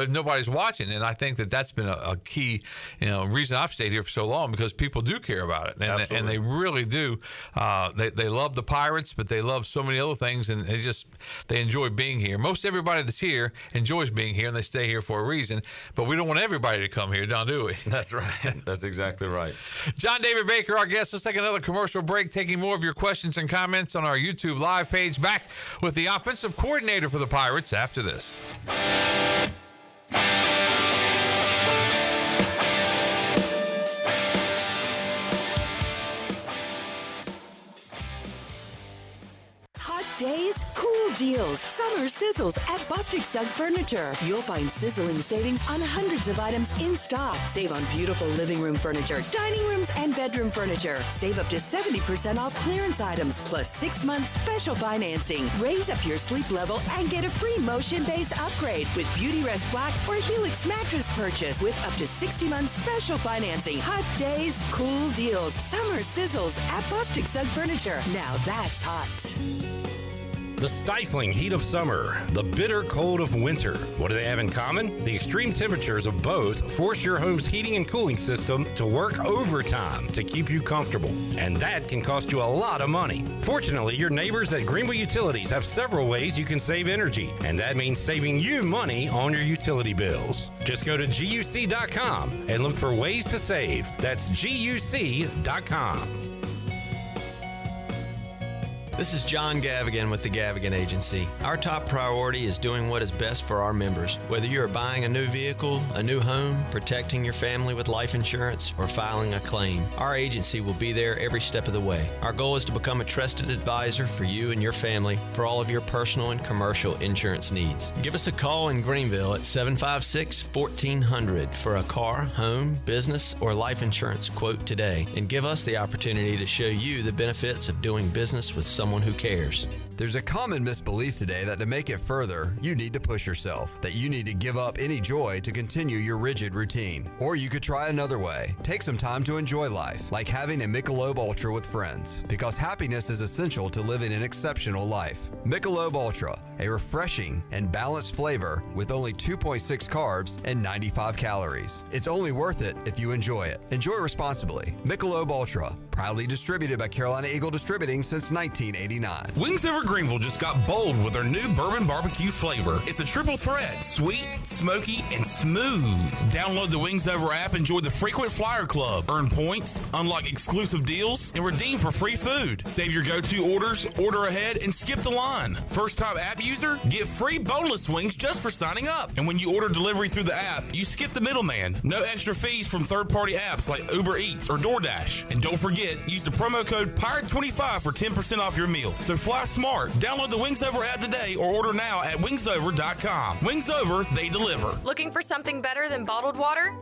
nobody's watching. And I think that's been a key, reason I've stayed here for so long, because people do care about it. And they really do. They love the Pirates, but they love so many other things, and they enjoy being here. Most everybody that's here enjoys being here, and they stay here for a reason. But we don't want everybody to come here, do we? That's right. That's exactly right. John David Baker, our guest. Let's take another commercial break, taking more of your questions and comments on our YouTube live page. Back with the offensive coordinator for the Pirates after this. Days, cool deals, summer sizzles at Bostic Sugg Furniture. You'll find sizzling savings on hundreds of items in stock. Save on beautiful living room furniture, dining rooms, and bedroom furniture. Save up to 70% off clearance items, plus 6 months special financing. Raise up your sleep level and get a free motion base upgrade with Beauty Rest Black or Helix mattress purchase with up to 60 months special financing. Hot days, cool deals, summer sizzles at Bostic Sugg Furniture. Now that's hot. The stifling heat of summer, the bitter cold of winter. What do they have in common? The extreme temperatures of both force your home's heating and cooling system to work overtime to keep you comfortable. And that can cost you a lot of money. Fortunately, your neighbors at Greenville Utilities have several ways you can save energy, and that means saving you money on your utility bills. Just go to GUC.com and look for ways to save. That's GUC.com. This is John Gavigan with the Gavigan Agency. Our top priority is doing what is best for our members. Whether you are buying a new vehicle, a new home, protecting your family with life insurance, or filing a claim, our agency will be there every step of the way. Our goal is to become a trusted advisor for you and your family for all of your personal and commercial insurance needs. Give us a call in Greenville at 756-1400 for a car, home, business, or life insurance quote today, and give us the opportunity to show you the benefits of doing business with someone who cares. There's a common misbelief today that to make it further, you need to push yourself, that you need to give up any joy to continue your rigid routine. Or you could try another way. Take some time to enjoy life, like having a Michelob Ultra with friends, because happiness is essential to living an exceptional life. Michelob Ultra, a refreshing and balanced flavor with only 2.6 carbs and 95 calories. It's only worth it if you enjoy it. Enjoy responsibly. Michelob Ultra, proudly distributed by Carolina Eagle Distributing since 1989. Wings Over Greenville just got bold with their new bourbon barbecue flavor. It's a triple threat, sweet, smoky, and smooth. Download the Wings Over app, enjoy the Frequent Flyer Club, earn points, unlock exclusive deals, and redeem for free food. Save your go-to orders, order ahead, and skip the line. First-time app user, get free boneless wings just for signing up. And when you order delivery through the app, you skip the middleman. No extra fees from third-party apps like Uber Eats or DoorDash. And don't forget, use the promo code PIRATE25 for 10% off your meal. So fly smart. Download the Wings Over app today or order now at wingsover.com. Wings Over, they deliver. Looking for something better than bottled water?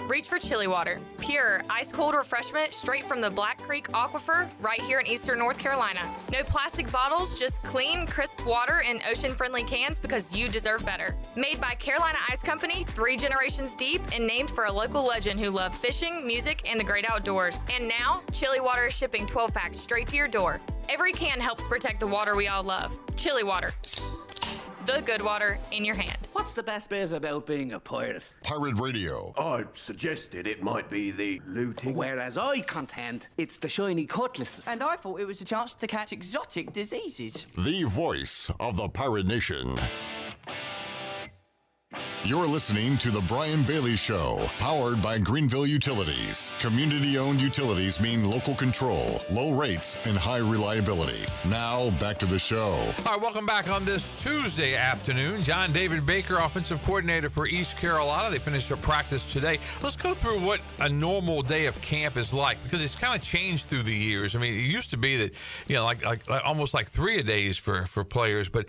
Reach for Chili Water. Pure, ice-cold refreshment straight from the Black Creek Aquifer right here in eastern North Carolina. No plastic bottles, just clean, crisp water in ocean-friendly cans because you deserve better. Made by Carolina Ice Company, 3 generations deep, and named for a local legend who loved fishing, music, and the great outdoors. And now, Chili Water is shipping 12-packs straight to your door. Every can helps protect the water we all love. Chili Water. The good water in your hand. What's the best bit about being a pirate? Pirate Radio. I suggested it might be the looting. Whereas I contend it's the shiny cutlasses. And I thought it was a chance to catch exotic diseases. The voice of the Pirate Nation. You're listening to The Brian Bailey Show, powered by Greenville Utilities. Community-owned utilities mean local control, low rates, and high reliability. Now, back to the show. All right, welcome back on this Tuesday afternoon. John David Baker, offensive coordinator for East Carolina. They finished up practice today. Let's go through what a normal day of camp is like, because it's kind of changed through the years. I mean, it used to be that, you know, like almost like 3-a-days for players, but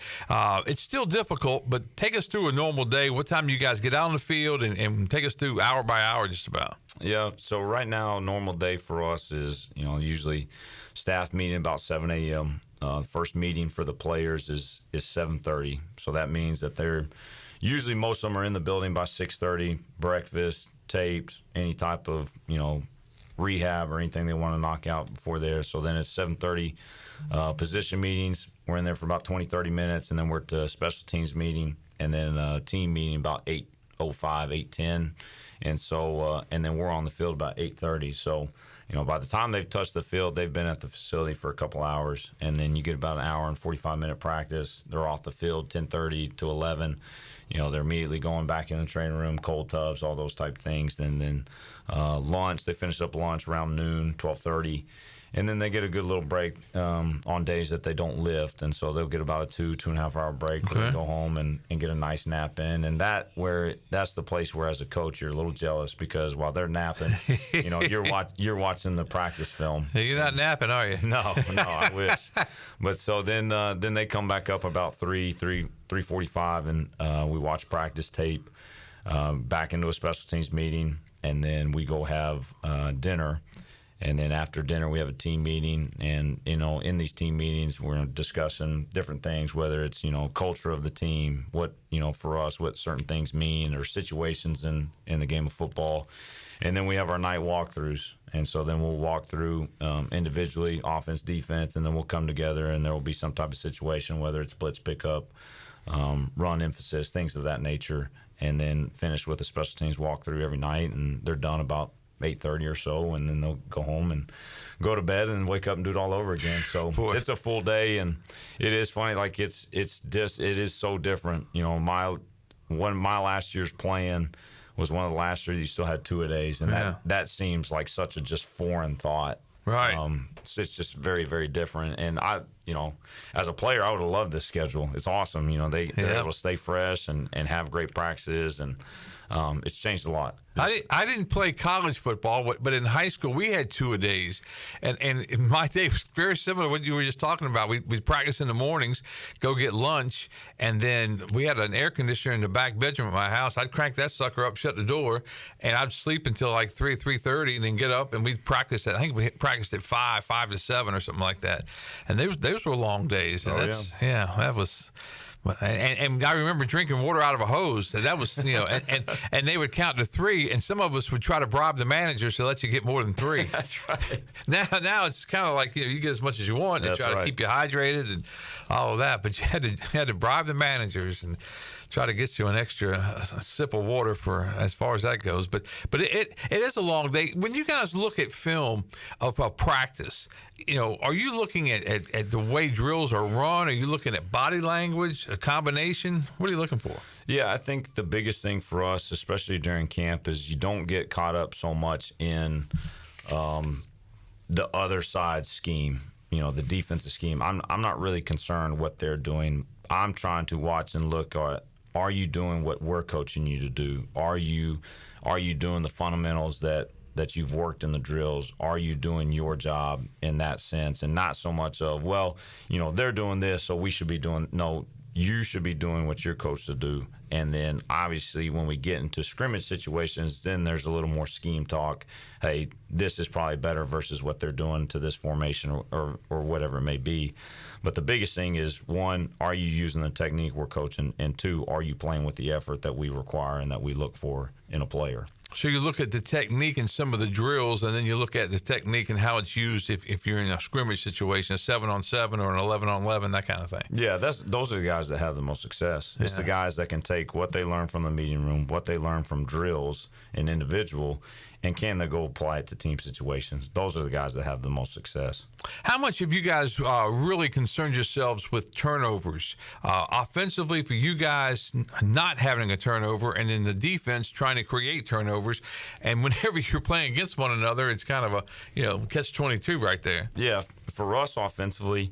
it's still difficult. But take us through a normal day. What time you guys get out on the field, and take us through hour by hour just about. Yeah, so right now, a normal day for us is, you know, usually staff meeting about 7 a.m. First meeting for the players is 7:30. So that means that they're usually, most of them are in the building by 6:30, breakfast, tapes, any type of, you know, rehab or anything they want to knock out before there. So then it's 7:30 position meetings. We're in there for about 20, 30 minutes, and then we're at the special teams meeting, and then team meeting about 8:05, 8:10, and so and then we're on the field about 8:30. So, you know, by the time they've touched the field, they've been at the facility for a couple hours, and then you get about an hour and 45-minute practice. They're off the field 10:30 to 11. You know, they're immediately going back in the training room, cold tubs, all those type of things. Then lunch, they finish up lunch around noon, 12:30. And then they get a good little break on days that they don't lift. And so they'll get about a 2.5 hour break where they go home and get a nice nap in. And that's the place where, as a coach, you're a little jealous, because while they're napping, you know, you're watching the practice film. You're not napping, are you? No, I wish. But so then they come back up about 3:45, and we watch practice tape, back into a special teams meeting, and then we go have dinner. And then after dinner, we have a team meeting. And, in these team meetings, we're discussing different things, whether it's, culture of the team, what, for us, what certain things mean, or situations in the game of football. And then we have our night walkthroughs. And so then we'll walk through individually, offense, defense, and then we'll come together and there will be some type of situation, whether it's blitz pickup, run emphasis, things of that nature, and then finish with a special teams walkthrough every night. And they're done about 8:30 or so, and then they'll go home and go to bed and wake up and do it all over again. So it's a full day, and it is funny. Like it is so different. My last year's playing was one of the last years you still had 2-a-days, and that seems like such a just foreign thought. Right. So it's just very, very different. And I, as a player, I would have loved this schedule. It's awesome. They're able to stay fresh and have great practices, and it's changed a lot. I didn't play college football, but in high school we had 2-a-days, and my day was very similar to what you were just talking about. We practice in the mornings, go get lunch, and then we had an air conditioner in the back bedroom at my house. I'd crank that sucker up, shut the door, and I'd sleep until like 3:30, and then get up and we'd practice at, I think we practiced at 5 to 7 or something like that. And those were long days. And that was. And I remember drinking water out of a hose. That was, and they would count to 3, and some of us would try to bribe the managers to let you get more than 3. That's right. Now it's kind of like you get as much as you want. They try to keep you hydrated and all of that, but you had to bribe the managers and try to get you an extra sip of water for as far as that goes. But it is a long day. When you guys look at film of a practice, are you looking at the way drills are run? Are you looking at body language, a combination? What are you looking for? Yeah, I think the biggest thing for us, especially during camp, is you don't get caught up so much in the other side's scheme, the defensive scheme. I'm not really concerned what they're doing. I'm trying to watch and look at, are you doing what we're coaching you to do? Are you doing the fundamentals that you've worked in the drills? Are you doing your job in that sense? And not so much of, they're doing this, so we should be doing. No, you should be doing what you're coached to do. And then obviously when we get into scrimmage situations, then there's a little more scheme talk. Hey, this is probably better versus what they're doing to this formation or whatever it may be. But the biggest thing is, 1, are you using the technique we're coaching? And 2, are you playing with the effort that we require and that we look for in a player? So you look at the technique in some of the drills, and then you look at the technique and how it's used if you're in a scrimmage situation, a 7-on-7 or an 11-on-11, that kind of thing. Yeah, those are the guys that have the most success. It's the guys that can take what they learn from the meeting room, what they learn from drills and individual, and can they go apply it to team situations. Those are the guys that have the most success. How much have you guys really concerned yourselves with turnovers? Offensively, for you guys not having a turnover, and in the defense trying to create turnovers. And whenever you're playing against one another, it's kind of a catch-22 right there. Yeah, for us offensively,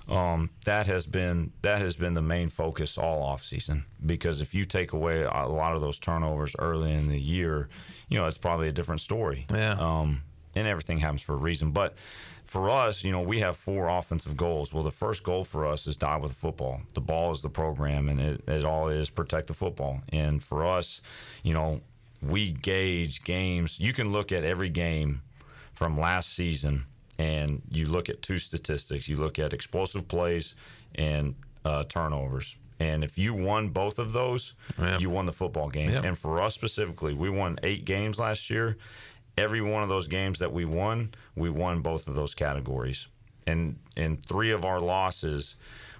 that has been the main focus all offseason, because if you take away a lot of those turnovers early in the year, it's probably a different story. Yeah. And everything happens for a reason. But for us, we have 4 offensive goals. Well, the first goal for us is die with the football. The ball is the program, and it all is protect the football. And for us, we gauge games. You can look at every game from last season, and you look at 2 statistics. You look at explosive plays and turnovers. And if you won both of those, you won the football game. And for us specifically, we won 8 games last year. Every one of those games that we won both of those categories. And in 3 of our losses,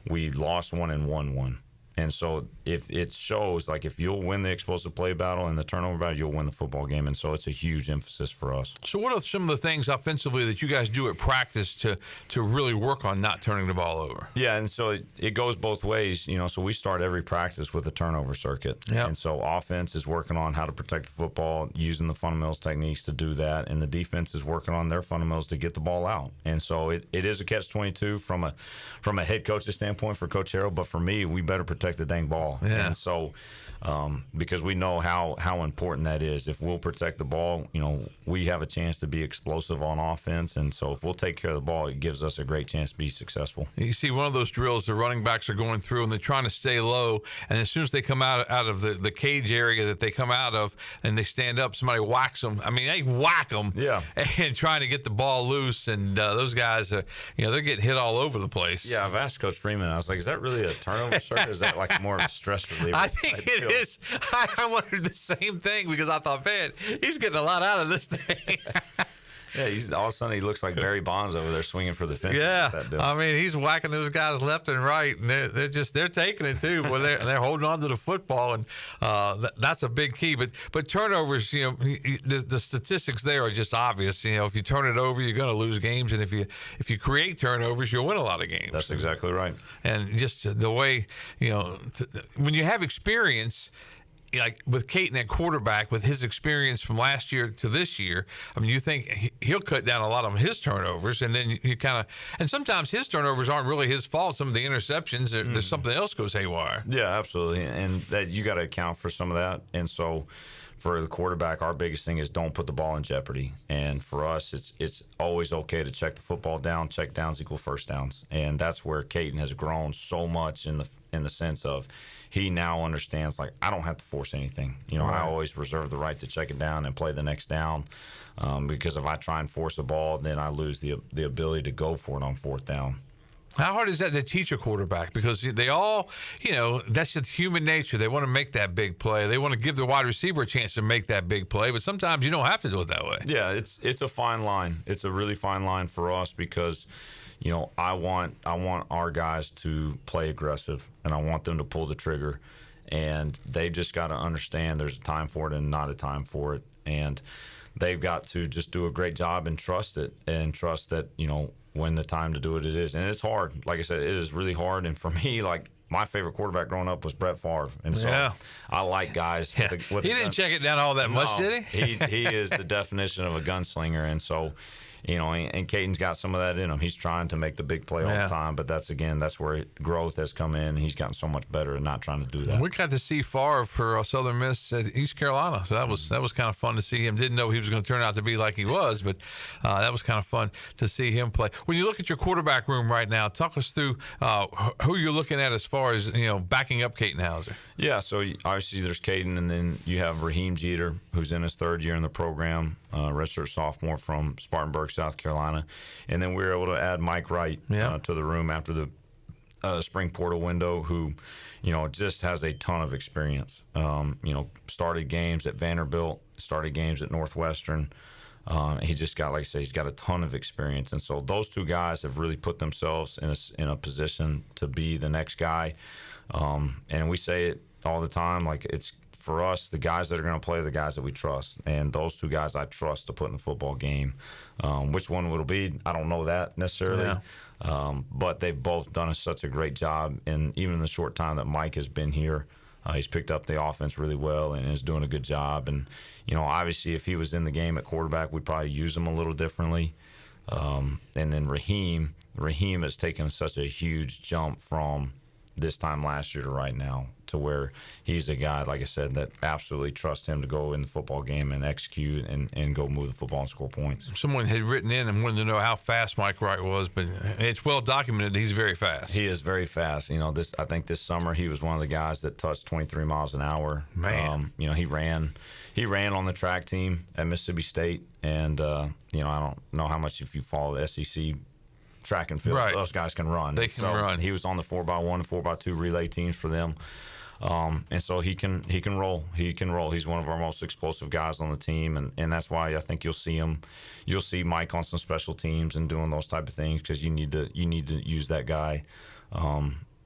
we lost one and won one. And so if it shows, like, if you'll win the explosive play battle and the turnover battle, you'll win the football game. And so it's a huge emphasis for us. So what are some of the things offensively that you guys do at practice to really work on not turning the ball over? Yeah, and so it goes both ways. So we start every practice with a turnover circuit. Yep. And so offense is working on how to protect the football, using the fundamentals techniques to do that. And the defense is working on their fundamentals to get the ball out. And so it is a catch-22 from a head coach's standpoint for Coach Harrell. But for me, we better protect protect the dang ball. Yeah. And so because we know how important that is. If we'll protect the ball, we have a chance to be explosive on offense. And so if we'll take care of the ball, it gives us a great chance to be successful. You see one of those drills, the running backs are going through and they're trying to stay low. And as soon as they come out of the cage area that they come out of and they stand up, somebody whacks them. I mean, they whack them. Yeah. And trying to get the ball loose. And those guys, are, they're getting hit all over the place. Yeah, I've asked Coach Freeman. I was like, is that really a turnover, sir? Is that like more of a stress reliever? I think it is. I wondered the same thing because I thought, man, he's getting a lot out of this thing. Yeah, all of a sudden he looks like Barry Bonds over there swinging for the fence. Yeah, I mean, he's whacking those guys left and right, and they're taking it too. Well, they're holding on to the football, and that's a big key. But turnovers, the statistics there are just obvious. If you turn it over, you're going to lose games, and if you create turnovers, you'll win a lot of games. That's exactly right. And just the way when you have experience. Like with Caton at quarterback, with his experience from last year to this year, I mean, you think he'll cut down a lot of his turnovers, and then you kind of, and sometimes his turnovers aren't really his fault. Some of the interceptions, there's something else goes haywire. Yeah, absolutely, and that you got to account for some of that. And so, for the quarterback, our biggest thing is don't put the ball in jeopardy. And for us, it's always okay to check the football down. Check downs equal first downs, and that's where Caton has grown so much in the sense of. He now understands, like, I don't have to force anything. Right. I always reserve the right to check it down and play the next down because if I try and force a ball, then I lose the ability to go for it on fourth down. How hard is that to teach a quarterback? Because they all, that's just human nature. They want to make that big play. They want to give the wide receiver a chance to make that big play, but sometimes you don't have to do it that way. Yeah, it's a fine line. It's a really fine line for us because – I want our guys to play aggressive, and I want them to pull the trigger, and they just got to understand there's a time for it and not a time for it, and they've got to just do a great job and trust it, and trust that when the time to do it is, and it's hard. Like I said, it is really hard, and for me, like. My favorite quarterback growing up was Brett Favre, and so I like guys. Yeah. He didn't check it down all that much, did he? He is the definition of a gunslinger, and so, and Caton's got some of that in him. He's trying to make the big play all the time, but that's where growth has come in. And he's gotten so much better at not trying to do that. We got to see Favre for Southern Miss at East Carolina, so that was kind of fun to see him. Didn't know he was going to turn out to be like he was, but that was kind of fun to see him play. When you look at your quarterback room right now, talk us through who you're looking at as far as backing up Caton Hauser. Yeah, so obviously there's Caton, and then you have Raheem Jeter, who's in his third year in the program, redshirt sophomore from Spartanburg, South Carolina, and then we were able to add Mike Wright to the room after the spring portal window, who just has a ton of experience. Started games at Vanderbilt, started games at Northwestern. He just got, like I say, he's got a ton of experience, and so those two guys have really put themselves in a position to be the next guy. And we say it all the time, like it's for us, the guys that are going to play are the guys that we trust, and those two guys I trust to put in the football game. Which one will it be? I don't know that necessarily. Yeah. But they've both done such a great job, and even in the short time that Mike has been here. He's picked up the offense really well and is doing a good job. And, obviously if he was in the game at quarterback, we'd probably use him a little differently. And then Raheem has taken such a huge jump from this time last year to right now, to where he's a guy, like I said, that absolutely trusts him to go in the football game and execute and go move the football and score points. Someone had written in and wanted to know how fast Mike Wright was, but it's well documented he's very fast. He is very fast. I think this summer he was one of the guys that touched 23 miles an hour. Man. He ran on the track team at Mississippi State, and I don't know how much if you follow the SEC track and field, those guys can run. They can run. He was on the 4x1 and 4x2 relay teams for them. And so he can roll. He can roll. He's one of our most explosive guys on the team, and that's why I think you'll see Mike on some special teams and doing those type of things, because you need to use that guy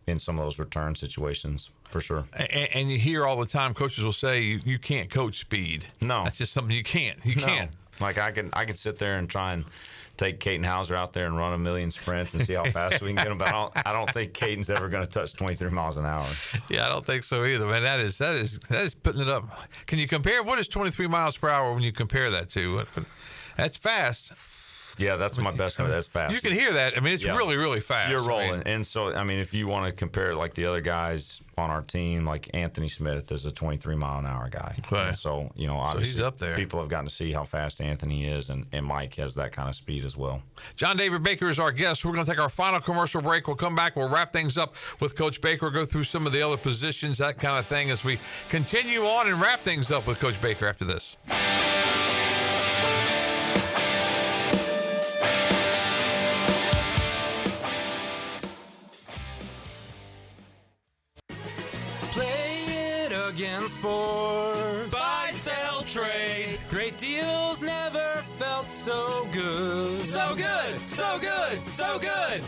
in some of those return situations for sure. And you hear all the time coaches will say you can't coach speed. No, that's just something you can't. You can't. Like I can sit there and try and take Caton Hauser out there and run a million sprints and see how fast we can get him. But I don't think Caton's ever going to touch 23 miles an hour. Yeah, I don't think so either, man. That is putting it up. Can you compare? What is 23 miles per hour when you compare that to? That's fast. Yeah, that's my best one. That's fast. You can hear that. I mean, it's really, really fast. You're rolling. And so, I mean, if you want to compare it like the other guys on our team, like Anthony Smith is a 23-mile-an-hour guy. Okay. And so, you know, obviously he's up there. People have gotten to see how fast Anthony is, and Mike has that kind of speed as well. John David Baker is our guest. We're going to take our final commercial break. We'll come back. We'll wrap things up with Coach Baker, go through some of the other positions, that kind of thing, as we continue on and wrap things up with Coach Baker after this. Again Sports. Buy, sell, trade. Great deals never felt so good. So good, so good, so good.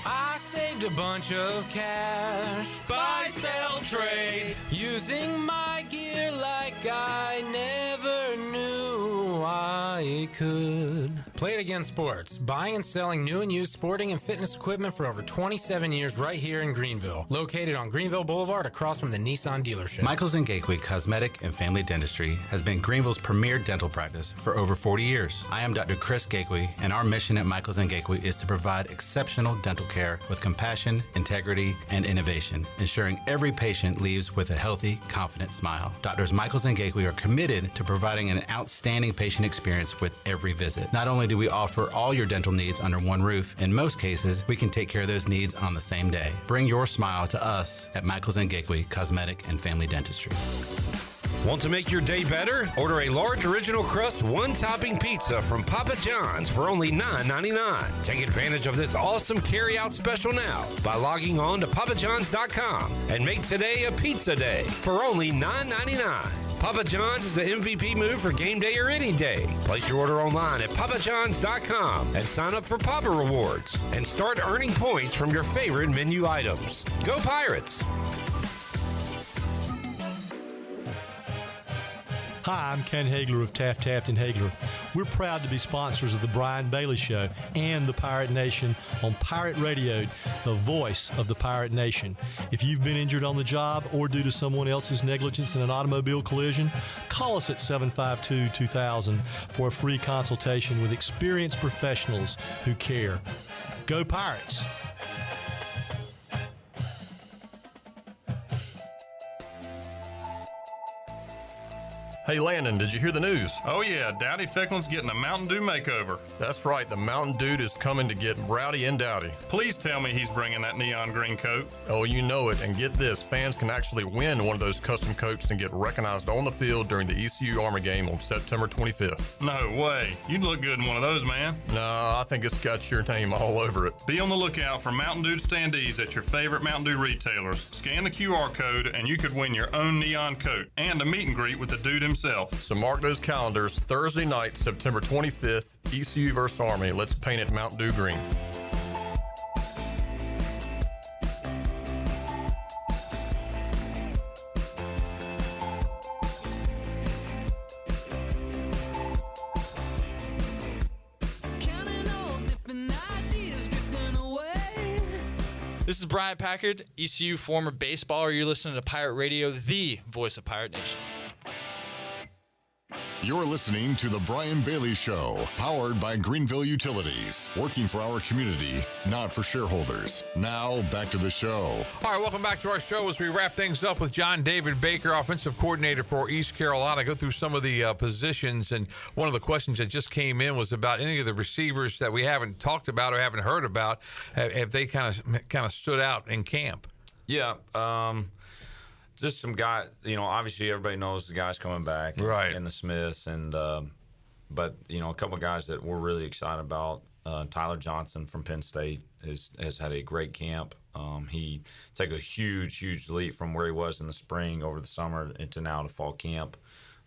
I saved a bunch of cash. Buy, sell, trade. Using my gear like I never knew I could. Play It Again Sports. Buying and selling new and used sporting and fitness equipment for over 27 years right here in Greenville. Located on Greenville Boulevard across from the Nissan dealership. Michaels & Gateway Cosmetic and Family Dentistry has been Greenville's premier dental practice for over 40 years. I am Dr. Chris Gateway, and our mission at Michaels & Gateway is to provide exceptional dental care with compassion, integrity, and innovation, ensuring every patient leaves with a healthy, confident smile. Doctors Michaels & Gateway are committed to providing an outstanding patient experience with every visit. Not only do we offer all your dental needs under one roof, in most cases, we can take care of those needs on the same day. Bring your smile to us at Michaels & Gateway Cosmetic and Family Dentistry. Want to make your day better? Order a large original crust one-topping pizza from Papa John's for only $9.99. Take advantage of this awesome carry-out special now by logging on to papajohns.com and make today a pizza day for only $9.99. Papa John's is the MVP move for game day or any day. Place your order online at papajohns.com and sign up for Papa Rewards and start earning points from your favorite menu items. Go Pirates! Hi, I'm Ken Hagler of Taft and Hagler. We're proud to be sponsors of the Brian Bailey Show and the Pirate Nation on Pirate Radio, the voice of the Pirate Nation. If you've been injured on the job or due to someone else's negligence in an automobile collision, call us at 752-2000 for a free consultation with experienced professionals who care. Go Pirates! Hey Landon, did you hear the news? Oh yeah, Dowdy Ficklin's getting a Mountain Dew makeover. That's right, the Mountain Dude is coming to get rowdy and dowdy. Please tell me he's bringing that neon green coat. Oh, you know it, and get this, fans can actually win one of those custom coats and get recognized on the field during the ECU Army game on September 25th. No way, you'd look good in one of those, man. No, I think it's got your name all over it. Be on the lookout for Mountain Dew standees at your favorite Mountain Dew retailers. Scan the QR code and you could win your own neon coat and a meet and greet with the dude himself. So mark those calendars, Thursday night, September 25th, ECU vs. Army. Let's paint it Mountain Dew green. This is Brian Packard, ECU former baseballer. You're listening to Pirate Radio, the voice of Pirate Nation. You're listening to The Brian Bailey Show, powered by Greenville Utilities, working for our community, not for shareholders. Now, back to the show. All right, welcome back to our show as we wrap things up with John David Baker, offensive coordinator for East Carolina. Go through some of the positions, and one of the questions that just came in was about any of the receivers that we haven't talked about or haven't heard about. Have they kind of stood out in camp? Yeah, just some guy, obviously everybody knows the guys coming back, right? And the Smiths, and but a couple of guys that we're really excited about. Tyler Johnson from Penn State has had a great camp. He took a huge leap from where he was in the spring over the summer into now to fall camp.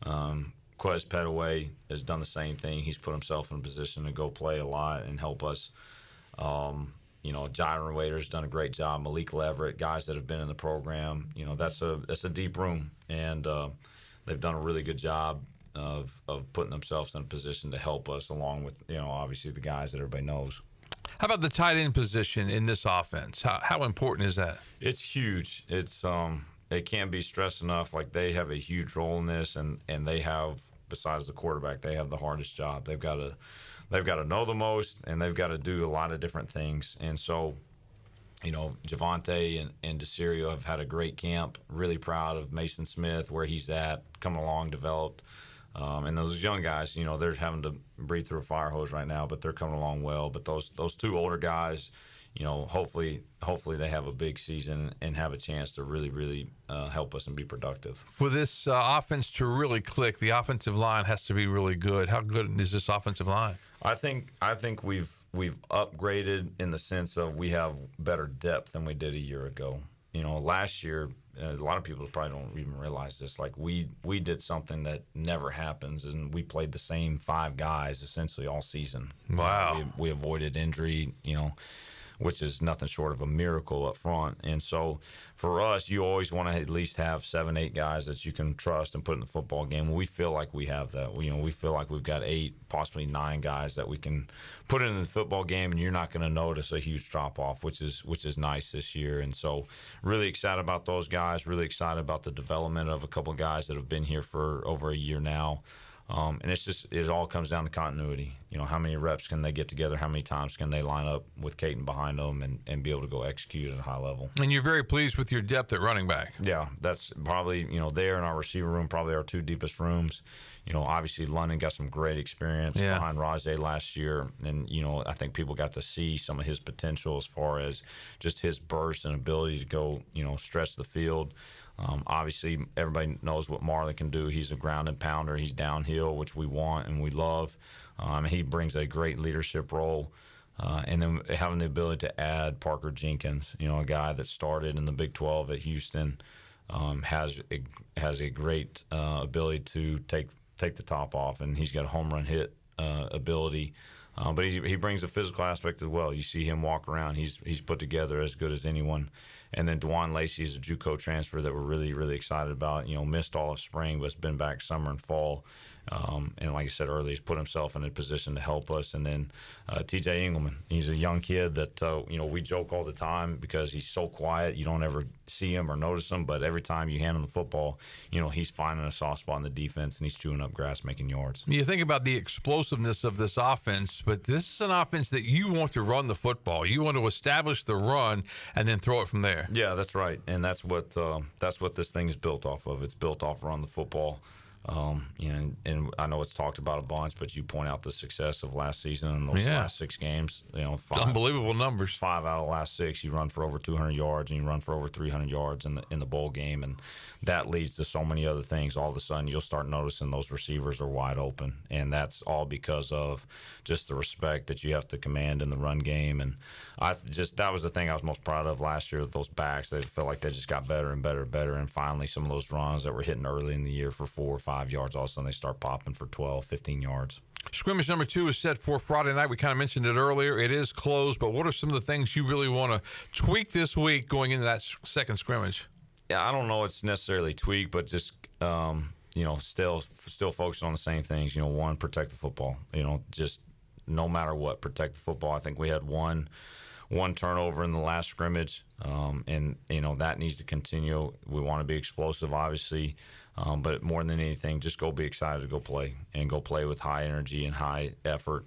Quez Petaway has done the same thing. He's put himself in a position to go play a lot and help us. Jyron Waiter's done a great job. Malik Leverett, guys that have been in the program. That's a deep room, and they've done a really good job of putting themselves in a position to help us, along with obviously the guys that everybody knows. How about the tight end position in this offense? How important is that? It's huge. It's it can't be stressed enough. Like, they have a huge role in this, and they have, besides the quarterback, they have the hardest job. They've got to they've got to know the most, and they've got to do a lot of different things. And so, Javante and DeCirio have had a great camp. Really proud of Mason Smith, where he's at, coming along, developed. And those young guys, they're having to breathe through a fire hose right now, but they're coming along well. But those two older guys, hopefully they have a big season and have a chance to really, really help us and be productive. For this offense to really click, the offensive line has to be really good. How good is this offensive line? I think we've upgraded in the sense of we have better depth than we did a year ago. Last year, a lot of people probably don't even realize this. Like we did something that never happens, and we played the same 5 guys essentially all season. Wow. We avoided injury, which is nothing short of a miracle up front. And so for us, you always want to at least have 7, 8 guys that you can trust and put in the football game. We feel like we have that. We feel like we've got 8, possibly 9 guys that we can put in the football game, and you're not going to notice a huge drop off, which is nice this year. And so really excited about those guys, really excited about the development of a couple of guys that have been here for over a year now. And it all comes down to continuity. How many reps can they get together? How many times can they line up with Caton behind them and be able to go execute at a high level? And you're very pleased with your depth at running back. Yeah, that's probably, there in our receiver room, probably our 2 deepest rooms. Obviously London got some great experience behind Rajay last year. And, I think people got to see some of his potential as far as just his burst and ability to go, stretch the field. Obviously, everybody knows what Marlon can do. He's a ground and pounder. He's downhill, which we want and we love. He brings a great leadership role. And then having the ability to add Parker Jenkins, a guy that started in the Big 12 at Houston, has a great ability to take the top off, and he's got a home run hit ability. But he brings a physical aspect as well. You see him walk around. He's put together as good as anyone. And then DeJuan Lacey is a JUCO transfer that we're really, really excited about. Missed all of spring, but has been back summer and fall. And like I said earlier, he's put himself in a position to help us. And then TJ Engelman, he's a young kid that, we joke all the time because he's so quiet. You don't ever see him or notice him, but every time you hand him the football, he's finding a soft spot in the defense and he's chewing up grass, making yards. You think about the explosiveness of this offense, but this is an offense that you want to run the football. You want to establish the run and then throw it from there. Yeah, that's right. And that's what this thing is built off of. It's built off run the football. And I know it's talked about a bunch, but you point out the success of last season and those last 6 games. Unbelievable numbers. 5 out of the last 6, you run for over 200 yards and you run for over 300 yards in the bowl game, and that leads to so many other things. All of a sudden, you'll start noticing those receivers are wide open, and that's all because of just the respect that you have to command in the run game. And that was the thing I was most proud of last year. Those backs, they felt like they just got better and better and better, and finally some of those runs that were hitting early in the year for 4 or 5 yards, all of a sudden they start popping for 12, 15 yards. Scrimmage number 2 is set for Friday night. We kind of mentioned it earlier. It is closed, but what are some of the things you really want to tweak this week going into that second scrimmage? Yeah, I don't know it's necessarily tweak, but just still focusing on the same things. One, protect the football. Just no matter what, protect the football. I think we had one turnover in the last scrimmage, and that needs to continue. We want to be explosive, obviously, but more than anything, just go be excited to go play with high energy and high effort.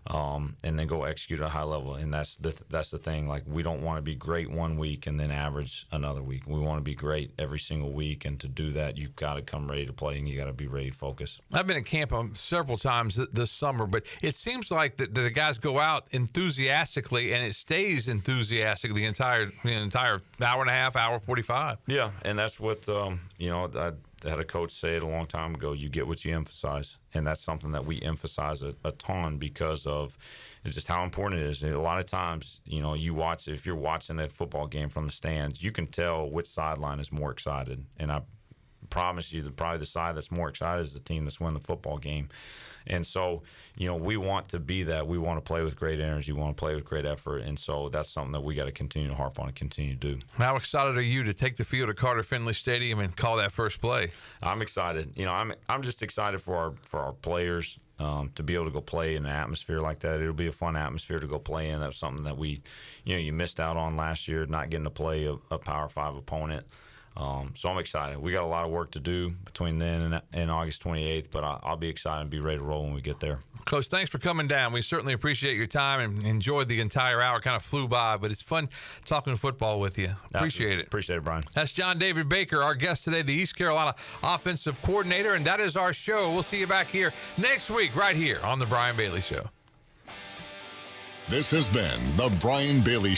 And then go execute at a high level. And that's the thing. Like, we don't want to be great one week and then average another week. We want to be great every single week. And to do that, you've got to come ready to play and you got to be ready to focus. I've been at camp several times this summer, but it seems like the guys go out enthusiastically and it stays enthusiastic the entire hour and a half, hour 45. Yeah, and that's what I had a coach say it a long time ago. You get what you emphasize, and that's something that we emphasize a ton because of just how important it is. And a lot of times, if you're watching a football game from the stands, you can tell which sideline is more excited. And I promise you that probably the side that's more excited is the team that's winning the football game. And so, we want to be that. We want to play with great energy. We want to play with great effort. And so that's something that we got to continue to harp on and continue to do. How excited are you to take the field at Carter Finley Stadium and call that first play? I'm excited. I'm just excited for our players to be able to go play in an atmosphere like that. It'll be a fun atmosphere to go play in. That's something that you missed out on last year, not getting to play a Power 5 opponent. So I'm excited. We got a lot of work to do between then and August 28th, but I'll be excited and be ready to roll when we get there. Coach, thanks for coming down. We certainly appreciate your time and enjoyed the entire hour. Kind of flew by, but it's fun talking football with you. Appreciate it. Appreciate it, Brian. That's John David Baker, our guest today, the East Carolina offensive coordinator, and that is our show. We'll see you back here next week right here on The Brian Bailey Show. This has been The Brian Bailey